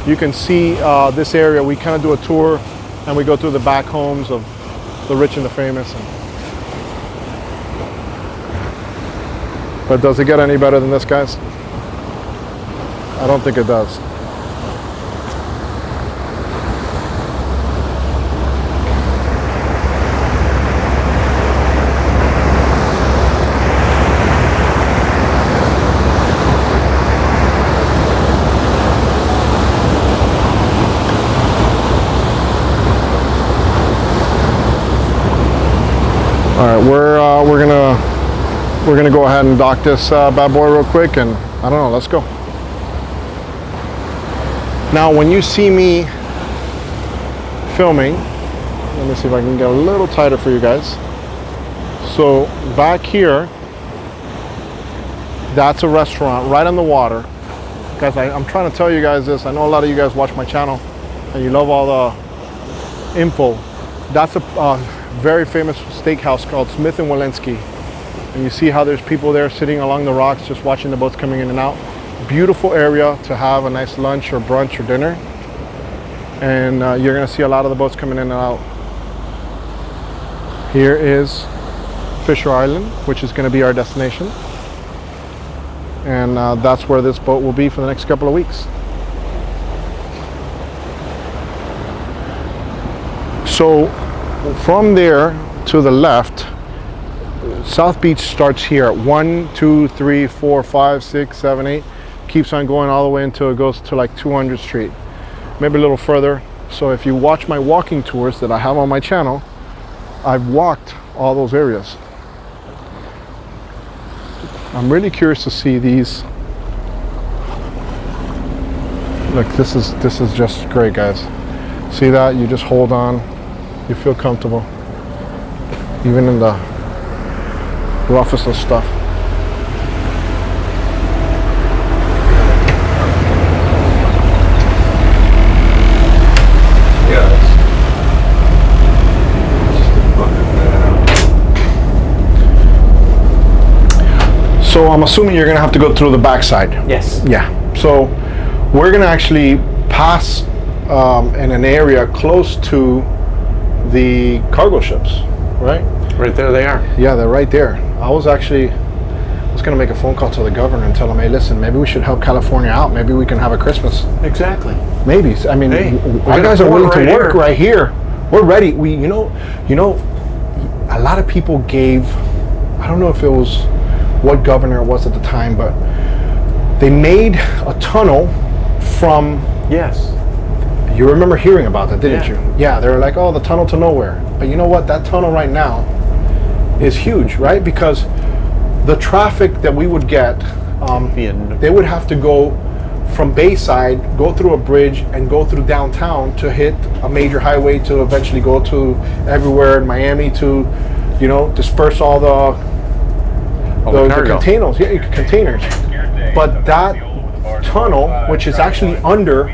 You can see this area. We kind of do a tour and we go through the back homes of the rich and the famous. But does it get any better than this, guys? I don't think it does. All right, we're gonna go ahead and dock this bad boy real quick, and I don't know, let's go. Now, when you see me filming, let me see if I can get a little tighter for you guys. So back here, that's a restaurant right on the water. Guys, I'm trying to tell you guys this. I know a lot of you guys watch my channel and you love all the info. That's a very famous steakhouse called Smith & Wollensky. And you see how there's people there sitting along the rocks just watching the boats coming in and out. Beautiful area to have a nice lunch or brunch or dinner. And you're gonna see a lot of the boats coming in and out. Here is Fisher Island, which is gonna be our destination. And that's where this boat will be for the next couple of weeks. So from there to the left, South Beach starts here. 1, 2, 3, 4, 5, 6, 7, 8. Keeps on going all the way until it goes to like 200th Street. Maybe a little further. So if you watch my walking tours that I have on my channel, I've walked all those areas. I'm really curious to see these. Look, this is just great, guys. See that? You just hold on. You feel comfortable, even in the roughest of stuff. So I'm assuming you're gonna have to go through the backside. Yes. Yeah. So we're gonna actually pass in an area close to the cargo ships, right? Right there they are. Yeah, they're right there. I was going to make a phone call to the governor and tell him, hey, listen, maybe we should help California out. Maybe we can have a Christmas. Exactly. Maybe. I mean, Hey, our guys are willing to right work here. right here. We're ready. You know, a lot of people gave, I don't know if it was what governor it was at the time, but they made a tunnel from, Yes. you remember hearing about that, didn't Yeah. you? Yeah, they were like, oh, the tunnel to nowhere. But you know what? That tunnel right now is huge, right? Because the traffic that we would get, they would have to go from Bayside, go through a bridge, and go through downtown to hit a major highway to eventually go to everywhere in Miami to, you know, disperse all the containers. Yeah, containers. But that tunnel, which is actually under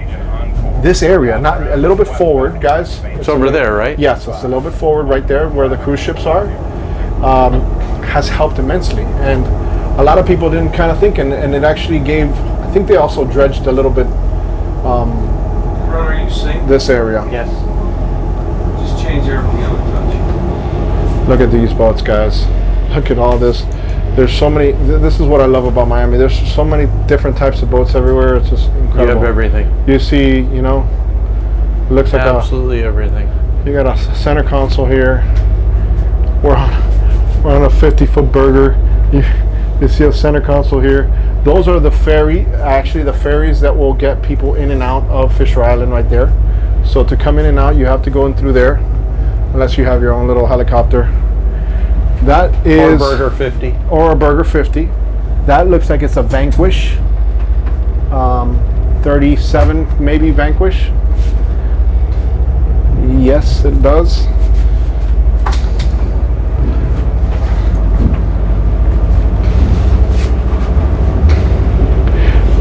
this area, not a little bit forward, guys. It's over there, right? Yes, it's a little bit forward right there where the cruise ships are. Has helped immensely, and a lot of people didn't kind of think, and it actually gave. I think they also dredged a little bit. Brother, you sing? This area. Yes. Just change your piano touch. Look at these boats, guys. Look at all this. There's so many. This is what I love about Miami. There's so many different types of boats everywhere. It's just incredible. You have everything. You see, you know, looks like Absolutely everything. you got a center console here. We're on a 50-foot burger. You see a center console here. Those are the ferries that will get people in and out of Fisher Island right there. So to come in and out, you have to go in through there, unless you have your own little helicopter. That is Or Burger 50. or a Burger 50. That looks like it's a Vanquish. 37 maybe Vanquish. Yes, it does.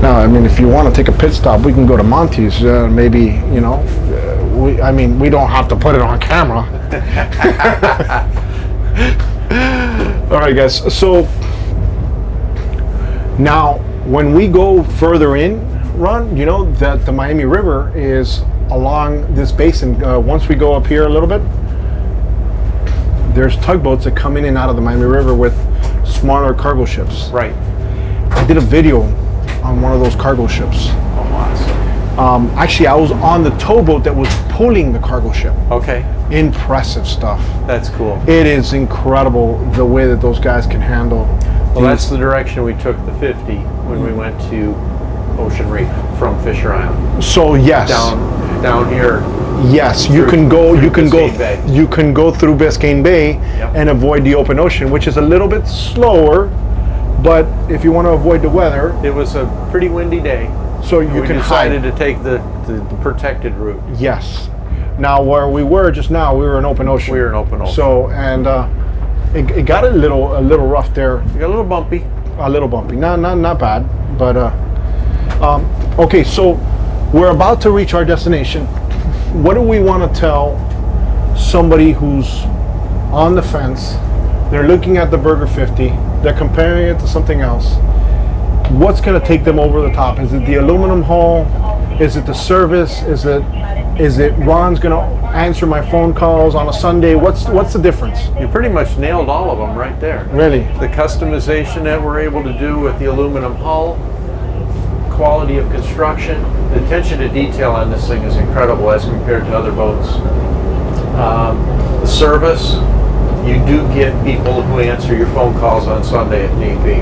Now, I mean, if you want to take a pit stop, we can go to Monty's. Maybe, you know, we don't have to put it on camera. All right, guys. So now, when we go further in, Ron, you know that the Miami River is along this basin. Once we go up here a little bit, there's tugboats that come in and out of the Miami River with smaller cargo ships. Right. I did a video on one of those cargo ships. Oh, awesome. Actually, I was on the towboat that was pulling the cargo ship. Okay. Impressive stuff. That's cool. It is incredible the way that those guys can handle. Well, that's the direction we took the 50 when we went to Ocean Reef from Fisher Island. So yes, Down here. yes, you can go Biscayne Bay. you can go through Biscayne Bay Yep. and avoid the open ocean, which is a little bit slower. But if you want to avoid the weather, It was a pretty windy day. so you we can decided hide. to take the protected route. Yes. Now where we were just now, we were in open ocean. We were in open ocean. So and it got a little rough there, We got a little bumpy. a little bumpy. Not bad, but okay. So we're about to reach our destination. What do we want to tell somebody who's on the fence? They're looking at the Burger 50. They're comparing it to something else. What's going to take them over the top? Is it the aluminum hull? Is it the service? Is it Ron's going to answer my phone calls on a Sunday? What's the difference? You pretty much nailed all of them right there. Really? The customization that we're able to do with the aluminum hull, quality of construction, the attention to detail on this thing is incredible as compared to other boats. The service, you do get people who answer your phone calls on Sunday if need be.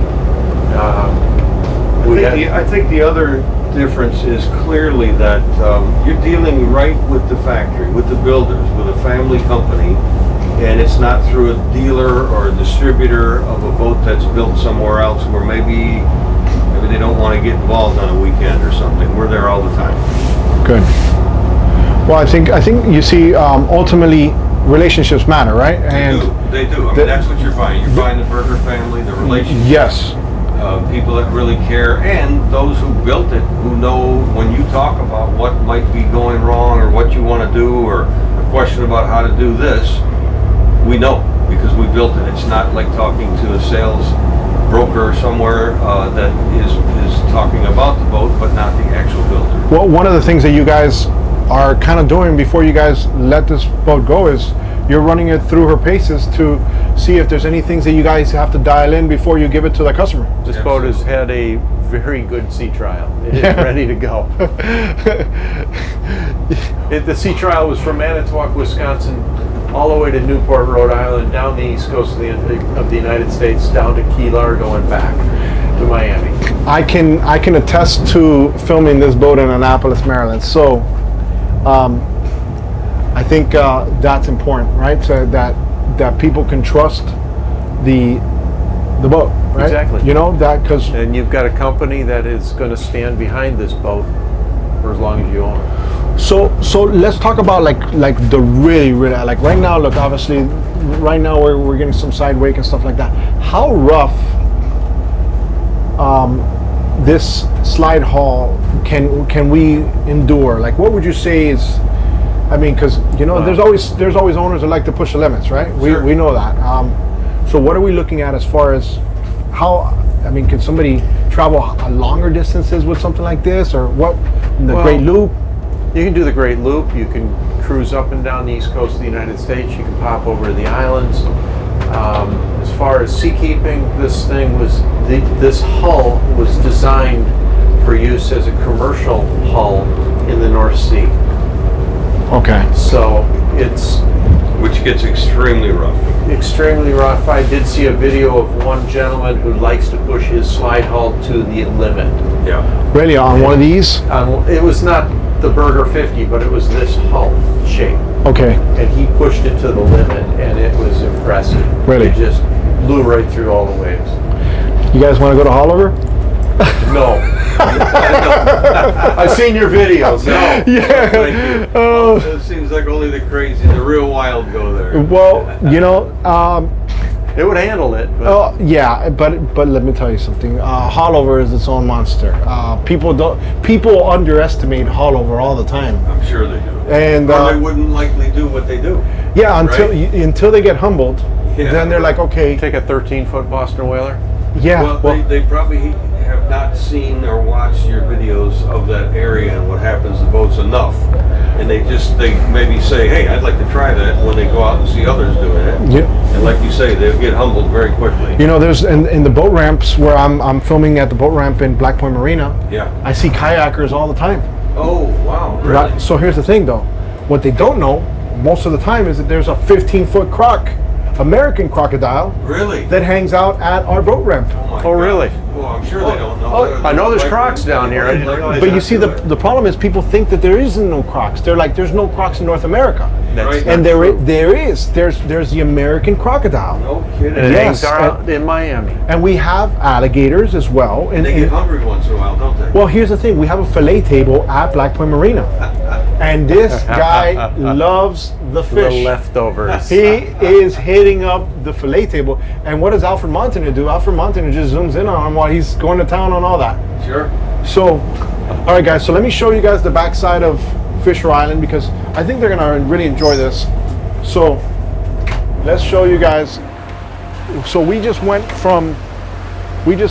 I think the other difference is clearly that you're dealing right with the factory, with the builders, with a family company, and it's not through a dealer or a distributor of a boat that's built somewhere else where maybe they don't want to get involved on a weekend or something. We're there all the time. Good. Well, I think you see, ultimately relationships matter, right? They do. I mean, that's what you're buying. You're buying the Burger family, the relationship. Yes. People that really care, and those who built it, who know when you talk about what might be going wrong or what you want to do or a question about how to do this, we know because we built it. It's not like talking to a sales broker somewhere that is talking about the boat but not the actual builder. Well, one of the things that you guys are kind of doing before you guys let this boat go is you're running it through her paces to see if there's any things that you guys have to dial in before you give it to the customer. This boat has had a very good sea trial. It is ready to go. The sea trial was from Manitowoc, Wisconsin, all the way to Newport, Rhode Island, down the east coast of the United States, down to Key Largo and back to Miami. I can attest to filming this boat in Annapolis, Maryland. So I think that's important, right? So that people can trust the boat, right? Exactly. You know that because. And you've got a company that is going to stand behind this boat for as long as you own it. So let's talk about like the really like right now. Look, obviously, right now we're getting some side wake and stuff like that. How rough this slide haul can we endure? Like, what would you say is? I mean, because you know, there's always owners that like to push the limits, right? Sure. We know that. So what are we looking at as far as how? I mean, can somebody travel longer distances with something like this, or what? Great Loop. You can do the Great Loop. You can cruise up and down the east coast of the United States. You can pop over to the islands. As far as seakeeping, this hull was designed for use as a commercial hull in the North Sea. Okay. So Which gets extremely rough. extremely rough. I did see a video of one gentleman who likes to push his slide hull to the limit. Yeah. Really, on one of these? It was not the Burger 50, but it was this hull shape. Okay. And he pushed it to the limit, and it was impressive. Really? It just blew right through all the waves. You guys want to go to Haulover? No. I've seen your videos. No. Yeah. Thank you. It seems like only the crazy, the real wild go there. Well, you know, It would handle it. But yeah, but let me tell you something. Haulover is its own monster. People underestimate Haulover all the time. I'm sure they do. And or they wouldn't likely do what they do. yeah, until right? until they get humbled, Yeah. then they're like, okay, take a 13-foot Boston whaler. yeah. Well, they probably have not seen or watched your videos of that area and what happens to boats enough. And they maybe say, hey, I'd like to try that when they go out and see others doing it. Yeah. And like you say, they'll get humbled very quickly. You know, there's in the boat ramps where I'm filming at the boat ramp in Black Point Marina. Yeah. I see kayakers all the time. Oh, wow. Really? Right. So here's the thing, though. What they don't know most of the time is that there's a 15-foot American crocodile Really? that hangs out at our boat ramp. my Oh, really? gosh. Well, I'm sure they don't know. I know there's crocs down here. I didn't realize But you see, the problem is people think that there isn't no crocs. They're like, there's no crocs in North America. That's Right. not And true. there is. There's the American crocodile. No kidding. And it Yes, hangs out in Miami. And we have alligators as well. And they get hungry once in a while, don't they? Well, here's the thing. We have a fillet table at Black Point Marina. And this guy loves the The fish. leftovers. He is hitting up the fillet table. And what does Alfred Montaner do? Alfred Montaner just zooms in on him while he's going to town on all that. Sure. So, all right, guys. So let me show you guys the backside of Fisher Island because I think they're gonna really enjoy this. So, let's show you guys. So we just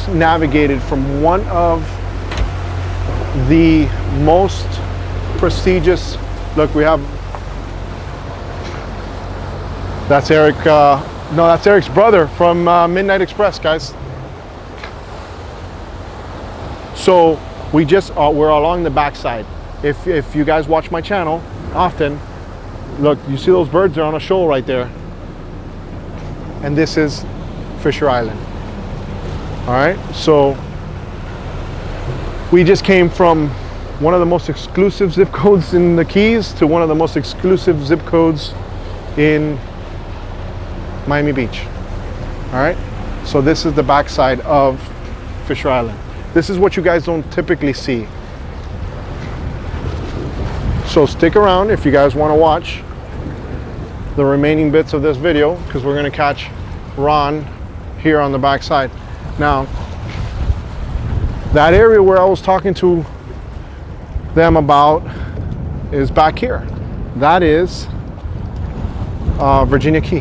navigated from one of the most prestigious. Look, we have. That's Eric. No, that's Eric's brother from Midnight Express, guys. So we just we're along the backside. If you guys watch my channel often, look, you see those birds? They're on a shoal right there. And this is Fisher Island. All right, so we just came from one of the most exclusive zip codes in the Keys to one of the most exclusive zip codes in Miami Beach. All right, so this is the backside of Fisher Island. This is what you guys don't typically see. So stick around if you guys want to watch the remaining bits of this video because we're going to catch Ron here on the backside. Now, that area where I was talking to them about is back here. That is Virginia Key,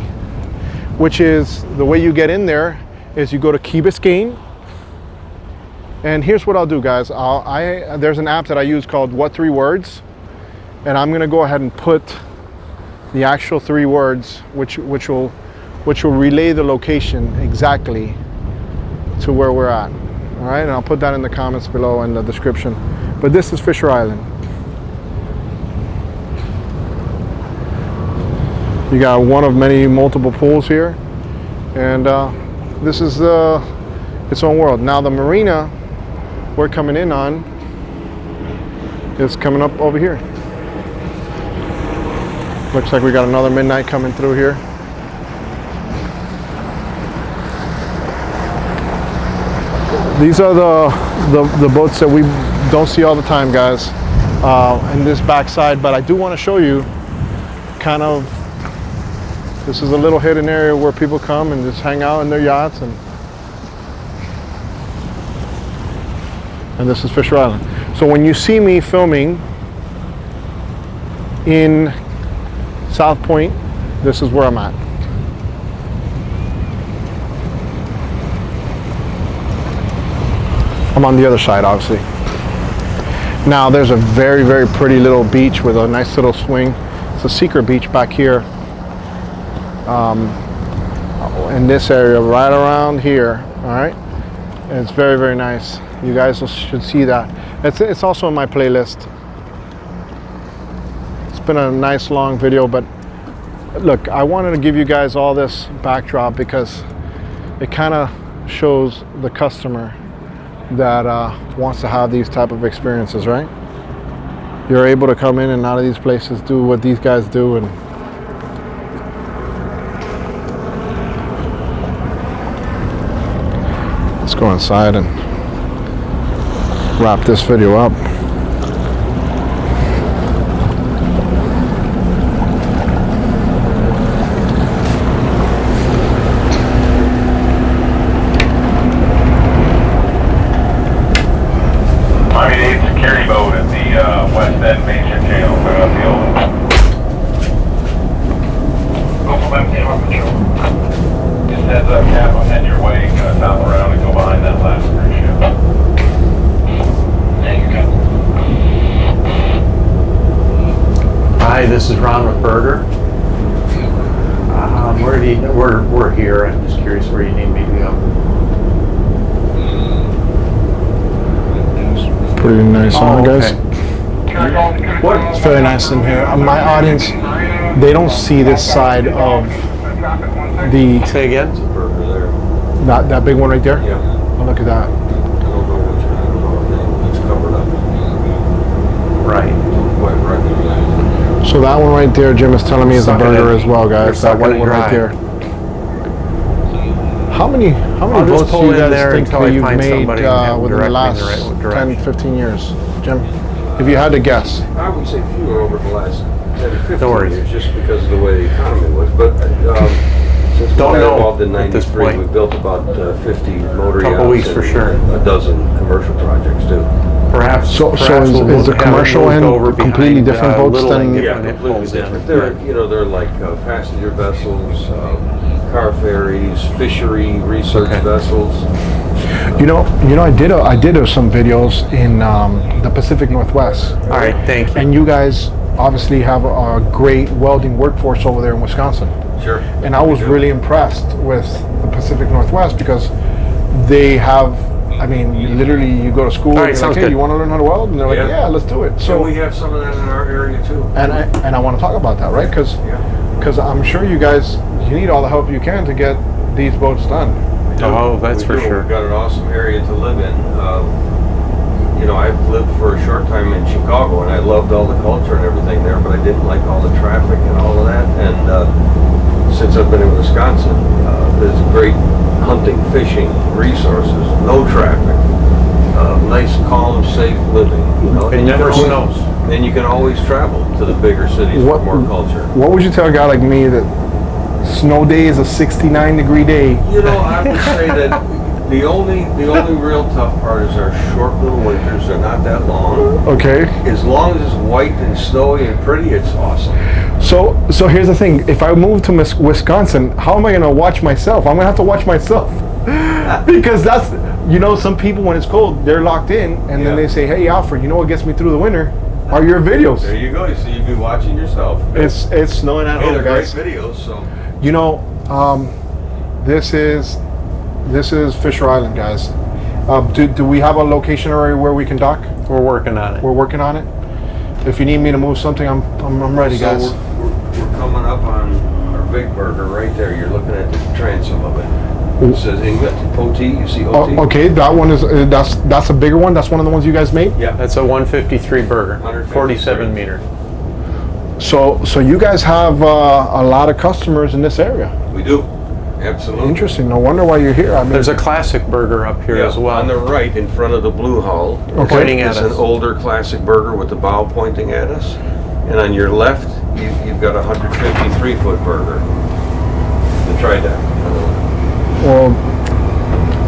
which is the way you get in there is you go to Key Biscayne. And here's what I'll do, guys. There's an app that I use called What 3 Words, and I'm gonna go ahead and put the actual 3 words, which will which will relay the location exactly to where we're at. All right, and I'll put that in the comments below in the description. But this is Fisher Island. You got one of many multiple pools here, and this is its own world. Now the marina we're coming in on is coming up over here. Looks like we got another midnight coming through here. These are the boats that we don't see all the time, guys, in this backside. But I do want to show you kind of, this is a little hidden area where people come and just hang out in their yachts. And this is Fisher Island. So when you see me filming in South Point, this is where I'm at. I'm on the other side, obviously. Now there's a very, very pretty little beach with a nice little swing. It's a secret beach back here. In this area, right around here, all right? And it's very, very nice. You guys should see that. It's also in my playlist. It's been a nice long video, but look, I wanted to give you guys all this backdrop because it kind of shows the customer that wants to have these type of experiences, right? You're able to come in and out of these places, do what these guys do, and let's go inside and wrap this video up. This is Ron with Berger. We're here. I'm just curious where you need me to go. It's pretty nice, huh, guys? What? It's very nice in here. My audience, they don't see this side of the. Say again? It's a burger there. That big one right there. Yeah. Oh, look at that. I don't know which one. I don't know. It's covered up. Right. Quite recognized. So that one right there, Jim is telling me, is a burger as well, guys. That white one right there. How many boats do you guys think that you've made within the last 10, 15 years, Jim? If you had to guess. I would say fewer over the last 10 or 15 worry. years, just because of the way the economy was. But since we got involved in '93, we built about 50 motor yachts. Couple weeks for sure. A dozen commercial projects too. Perhaps. So is the commercial end completely different boats than? Yeah, completely different. They're like passenger vessels, car ferries, fishery research vessels. You know, I did some videos in the Pacific Northwest. All right, thank you. And you guys obviously have a great welding workforce over there in Wisconsin. Sure. And I was really impressed with the Pacific Northwest because they have. I mean, you go to school and you're like, hey, you want to learn how to weld? And they're like, yeah, let's do it. So we have some of that in our area too. And I want to talk about that, right? Because I'm sure you guys, you need all the help you can to get these boats done. Oh, that's for sure. We've got an awesome area to live in. I've lived for a short time in Chicago, and I loved all the culture and everything there, but I didn't like all the traffic and all of that. And since I've been in Wisconsin, there's great hunting, fishing, resources, no traffic, nice, calm, safe living. It never snows. And you can always travel to the bigger cities for more culture. What would you tell a guy like me that snow day is a 69-degree day? I would say that the only real tough part is our short little winters. They're not that long. Okay. As long as it's white and snowy and pretty, it's awesome. So here's the thing. If I move to Wisconsin, how am I going to watch myself? I'm going to have to watch myself. Because that's, some people when it's cold, they're locked in, and then they say, hey, Alfred, you know what gets me through the winter? Are your videos. There you go. So you'd be watching yourself. It's snowing at home, they're guys. great videos, so. This is Fisher Island, guys. Do we have a location area where we can dock? We're working on it. We're working on it. If you need me to move something, I'm ready, guys. So we're coming up on our big burger right there. You're looking at the transom of it. It says Ingot, OT, you see OT? Oh, okay, that one is, that's a bigger one? That's one of the ones you guys made? Yeah. That's a 153 burger, 153. 47 meter. So you guys have a lot of customers in this area. We do, absolutely. Interesting, no wonder why you're here. I mean, There's a classic burger up here as well. On the right, in front of the blue hull, Pointing at it's us. an older classic burger with the bow pointing at us. And on your left, you've got a 153-foot burger, the Trident. well,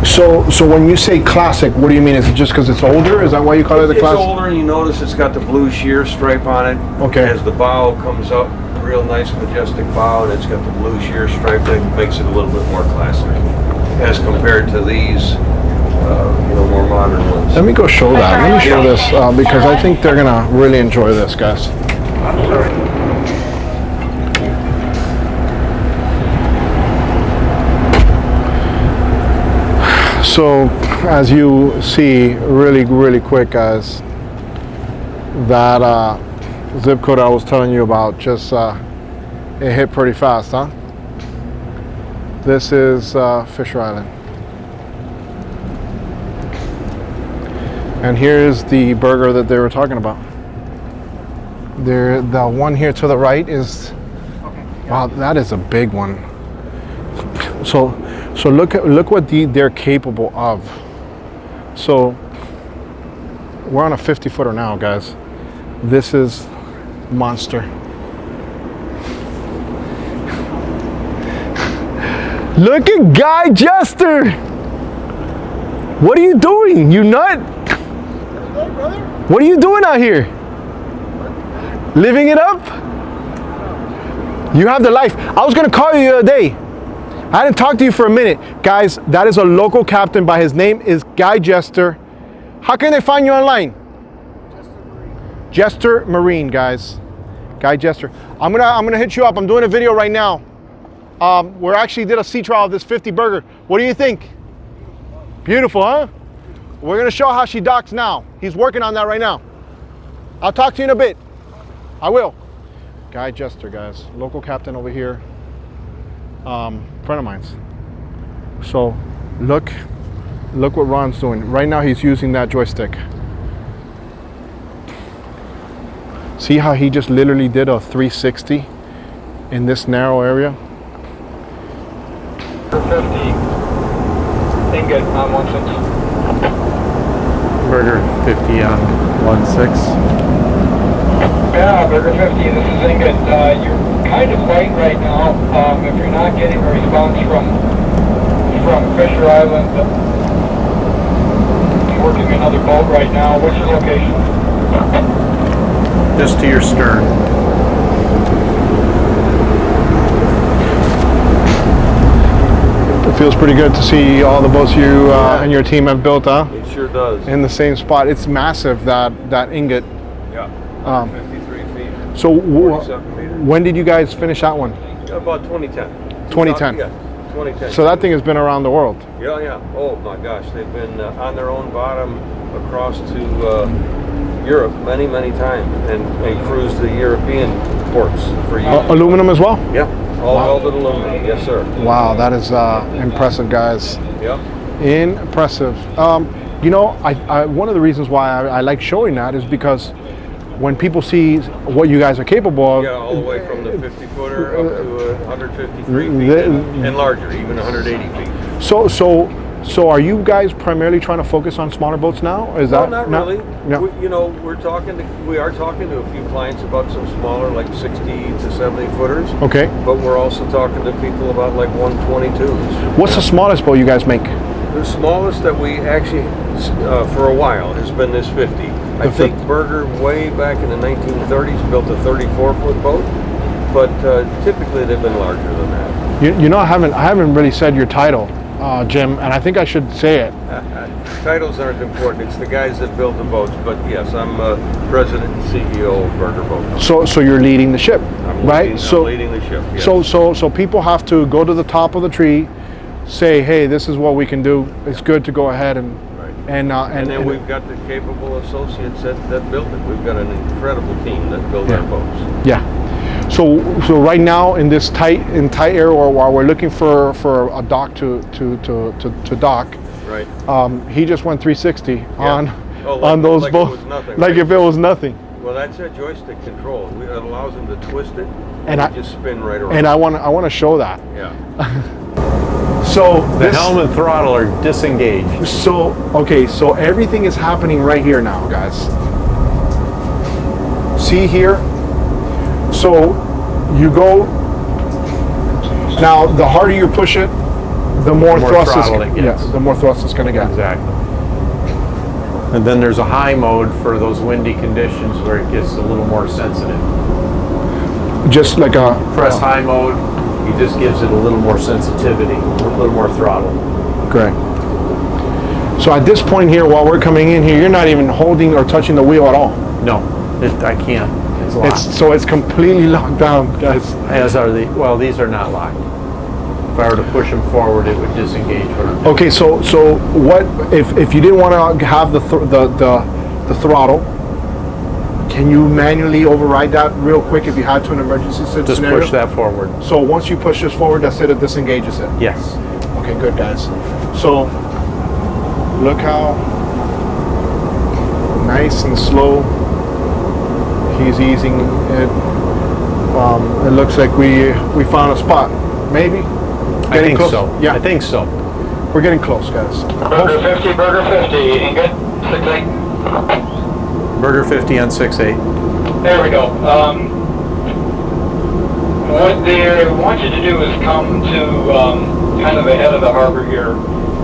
so when you say classic, what do you mean? Is it just because it's older? Is that why you call it a It's classic? older, and you notice it's got the blue sheer stripe on it. Okay. As the bow comes up, real nice majestic bow, and it's got the blue sheer stripe that makes it a little bit more classic, as compared to these, more modern ones. Let me go show that. Let me show this because I think they're gonna really enjoy this, guys. I'm sorry. So, as you see, really quick, guys, that zip code I was telling you about just it hit pretty fast, huh? This is Fisher Island, and here's the burger that they were talking about. The one here to the right is, wow, that is a big one. So look what they're capable of. So we're on a 50-footer now, guys. This is monster. Look at Guy Jester. What are you doing? You nut? What are you doing out here? Living it up? You have the life. I was gonna call you the other day. I didn't talk to you for a minute. Guys, that is a local captain. By his name is Guy Jester. How can they find you online? Jester Marine, guys. Guy Jester. I'm gonna hit you up. I'm doing a video right now. We actually did a sea trial of this 50 burger. What do you think? Beautiful, huh? We're gonna show how she docks now. He's working on that right now. I'll talk to you in a bit. I will. Guy Jester, guys. Local captain over here. Friend of mine's. So look what Ron's doing. Right now he's using that joystick. See how he just literally did a 360 in this narrow area? 50 ingot on 1/6. Burger 50 on 1/6. Yeah, burger 50, this is ingot. You're kind of light right now. If you're not getting a response from Fisher Island, I'm working another boat right now. What's your location? Just to your stern. It feels pretty good to see all the boats you and your team have built, huh? It sure does. In the same spot. It's massive, that ingot. Yeah. 53 feet. So 47 meters. when did you guys finish that one? About 2010. 2010. Yeah, 2010. So that thing has been around the world. Yeah. Oh my gosh, they've been on their own bottom across to Europe many times and cruised the European ports for years. Aluminum as well? Yeah, all Wow. welded aluminum. Yes, sir. Wow, that is impressive, guys. Yep. Impressive. One of the reasons why I like showing that is because when people see what you guys are capable of, Yeah, all the way from the 50-footer up to 153 feet and larger, even 180 feet. So are you guys primarily trying to focus on smaller boats now? Is No, that not really. No. We are talking to a few clients about some smaller, like 60 to 70 footers. Okay. But we're also talking to people about like 122s. What's the smallest boat you guys make? The smallest that we actually, for a while, has been this 50. I think Berger, way back in the 1930s, built a 34-foot boat, but typically they've been larger than that. I haven't really said your title, Jim, and I think I should say it. Titles aren't important. It's the guys that build the boats. But yes, I'm president and CEO of Berger Boat Company. So you're leading the ship. I'm Right, so- leading the ship. Yes. So people have to go to the top of the tree, say, hey, this is what we can do. It's good to go ahead and Right. and then we've got the capable associates that build it. We've got an incredible team that build our boats. yeah. So right now in this tight area, while we're looking for a dock to dock, Right. he just went 360 on like those it boats, was nothing, like right? if it was nothing. Well, that's a joystick control. It allows them to twist it And and just spin right around. And I want to show that. Yeah. So The helm and throttle are disengaged. So okay, so everything is happening right here now, guys. See here? So you go. Now, the harder you push it, the more thrust throttle it gets. the more thrust it's going to get. Exactly. And then there's a high mode for those windy conditions where it gets a little more sensitive. Just like a Press high mode, he just gives it a little more sensitivity, a little more throttle. Correct. So at this point here, while we're coming in here, you're not even holding or touching the wheel at all. No, I can't. It's locked. It's completely locked down, guys. As are these are not locked. If I were to push them forward, it would disengage what I'm doing. Okay, so what if you didn't want to have the throttle? Can you manually override that real quick if you had to in an emergency Just scenario? push that forward. So once you push this forward, that's it. It disengages it. Yes. Okay, good guys. So look how nice and slow he's easing it. It looks like we found a spot. Maybe. I think close? so. Yeah, I think so. we're getting close, guys. Burger 50, Burger 50, Ingot, 6-8. Burger 50 on 6.8. There we go. What they want you to do is come to kind of ahead of the harbor here,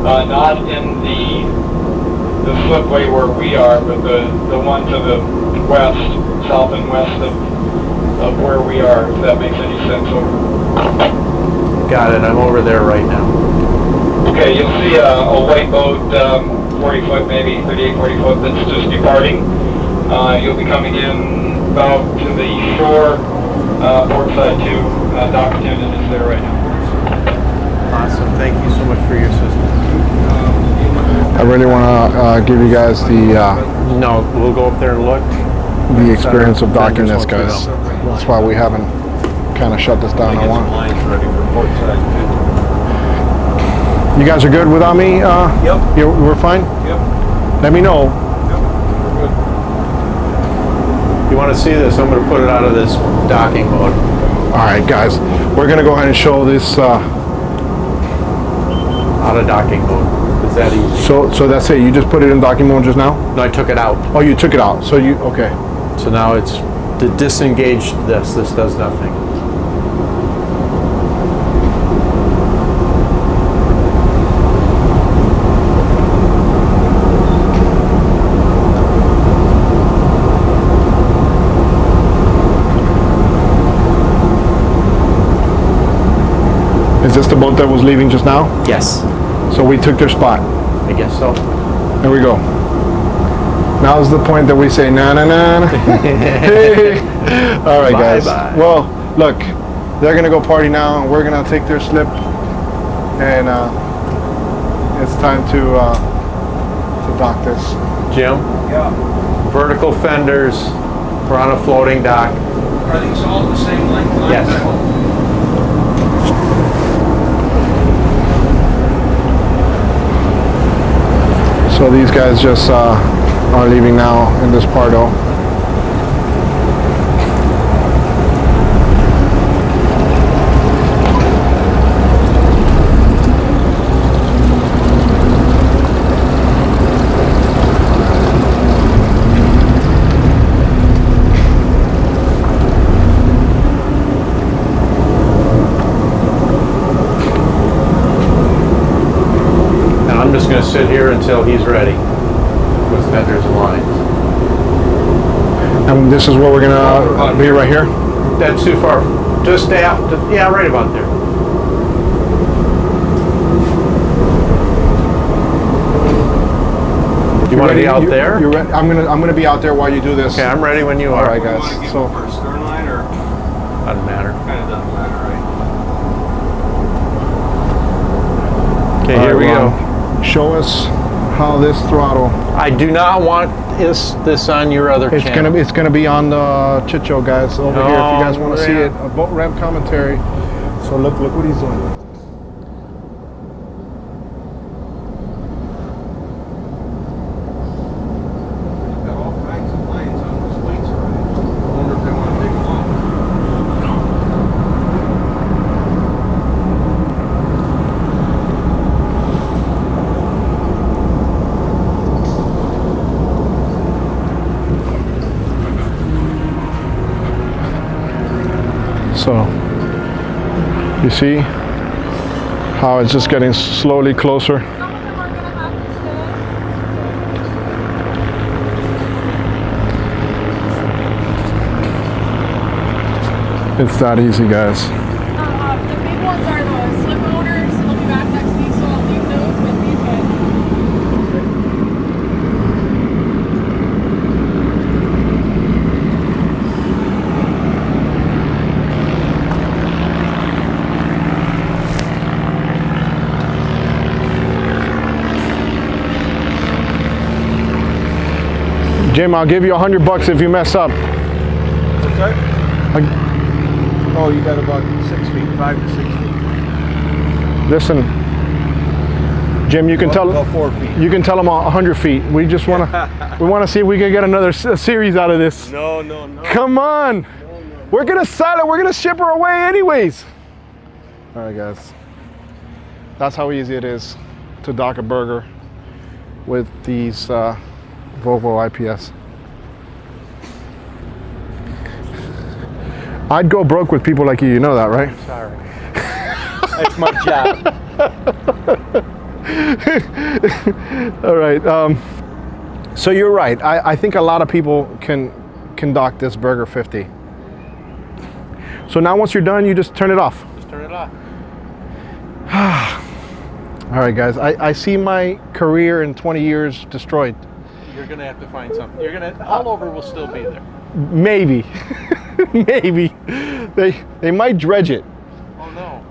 not in the slipway where we are, but the one to the west, south and west of where we are, if that makes any sense. Got it. I'm over there right now. Okay, you'll see a white boat, 40 foot maybe, 38, 40 foot, that's just departing. You'll be coming in about to the shore, port side 2. Dock attendant is there right now. Awesome. Thank you so much for your assistance. I really want to give you guys No, we'll go up there and look. the experience of docking Fenders this, won't guys. fit out. That's why we haven't kind of shut this down. I Get some want. lines ready for port side You guys are good without me? Yep. We're fine? too. Yep. Let me know. We're good. You want to see this? I'm going to put it out of this docking mode. All right, guys. We're going to go ahead and show this. Out of docking mode. Is that easy? So that's it. You just put it in docking mode just now? No, I took it out. Oh, you took it out. So you, okay. So now it's to disengage this. This does nothing. Is this the boat that was leaving just now? Yes. So we took their spot. I guess so. There we go. Now's the point that we say, na na na. na. Hey. All right, guys. Bye-bye. Well, look, they're going to go party now, and we're going to take their slip. And it's time to dock this. Jim, Yeah. vertical fenders. We're on a floating dock. Are these all the same length? Yes. So these guys just are leaving now in this Pardo. And I'm just going to sit here until he's ready with fenders and lines. And this is where we're gonna be right here. That's too far. Just after, yeah, right about there. You want to be out there? You're ready? I'm gonna be out there while you do this. Okay, I'm ready when you All are. right, You want to guys. get So first stern line or? Doesn't matter. Kind of doesn't matter, right? Okay, here we go. Show us how this throttle. I do not want this on your other channel. It's gonna be on the Chit Show, guys, over here. If you guys want to see it, a boat ramp commentary. So look what he's doing. Got all kinds of lines on those weights already. I wonder if they want to take them off. So you see how it's just getting slowly closer. It's that easy, guys. The big ones are the slip motors. They'll be back next week, so I'll leave those with these guys. Jim, I'll give you $100 if you mess up. What's that? Oh, you got about 6 feet, 5 to 6 feet. Listen, Jim, you can tell About 4 feet. you can tell them 100 feet. We just want to we want to see if we can get another series out of this. No. Come on, we're gonna sell it. We're gonna ship her away anyways. All right, guys. That's how easy it is to dock a burger with these Volvo IPS. I'd go broke with people like you. You know that, right? Sorry. That's my job. All right. So you're right. I think a lot of people can dock this Burger 50. So now once you're done, you just turn it off. Just turn it off. All right, guys. I see my career in 20 years destroyed. You're gonna have to find something. You're gonna all over will still be there. Maybe. Maybe. They might dredge it. Oh no.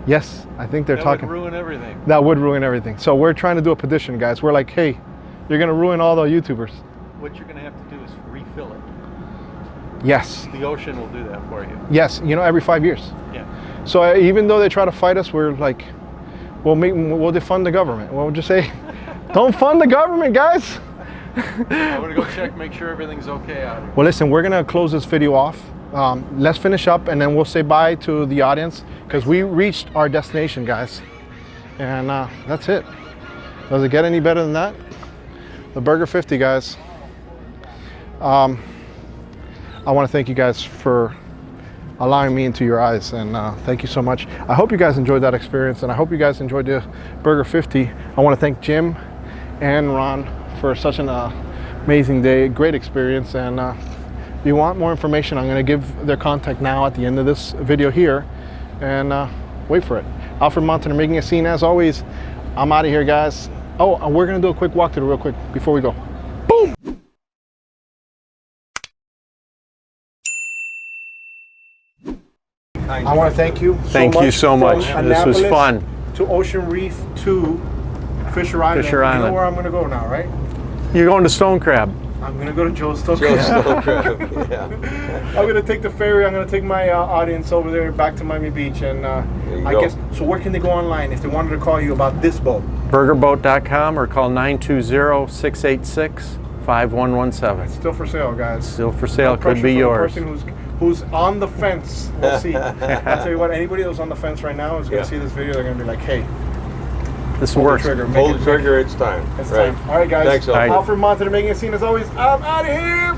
Yes, I think they're That talking. would ruin everything. That would ruin everything. So we're trying to do a petition, guys. We're like, hey, you're gonna ruin all the YouTubers. What you're gonna have to do is refill it. Yes. The ocean will do that for you. Yes. You know, every 5 years. Yeah. So even though they try to fight us, we're like, we'll defund the government. We'll just say, don't fund the government, guys. I'm gonna go check, make sure everything's okay out here. Well, listen, we're gonna close this video off. Let's finish up, and then we'll say bye to the audience because we reached our destination, guys. And that's it. Does it get any better than that? The Burger 50, guys. I want to thank you guys for allowing me into your eyes, and thank you so much. I hope you guys enjoyed that experience, and I hope you guys enjoyed the Burger 50. I want to thank Jim and Ron for such an amazing day, great experience. And if you want more information, I'm going to give their contact now at the end of this video here, and wait for it. Alfred Montaner making a scene as always. I'm out of here, guys. Oh, and we're going to do a quick walkthrough real quick before we go. Boom! I want to thank you Thank you so much. From This was Annapolis fun. to Ocean Reef to Fisher Island. Fisher You Island. know where I'm going to go now, right? You're going to Stone Crab. I'm going to go to Joe's Stone Joe Crab. Stone Crab, yeah. I'm going to take the ferry. I'm going to take my audience over there back to Miami Beach. And you I go. guess, so where can they go online if they wanted to call you about this boat? Burgerboat.com or call 920-686-5117. Still for sale, guys. Still for sale. No Could pressure be for yours. the person who's on the fence. We'll see. I'll tell you what, anybody that's on the fence right now is going to see this video. They're going to be like, hey, This pull the works. trigger. Pull the trigger, it's time. It's Right. time. All right, guys. Thanks, Alfred. Alfred Montaner making a scene as always. I'm out of here.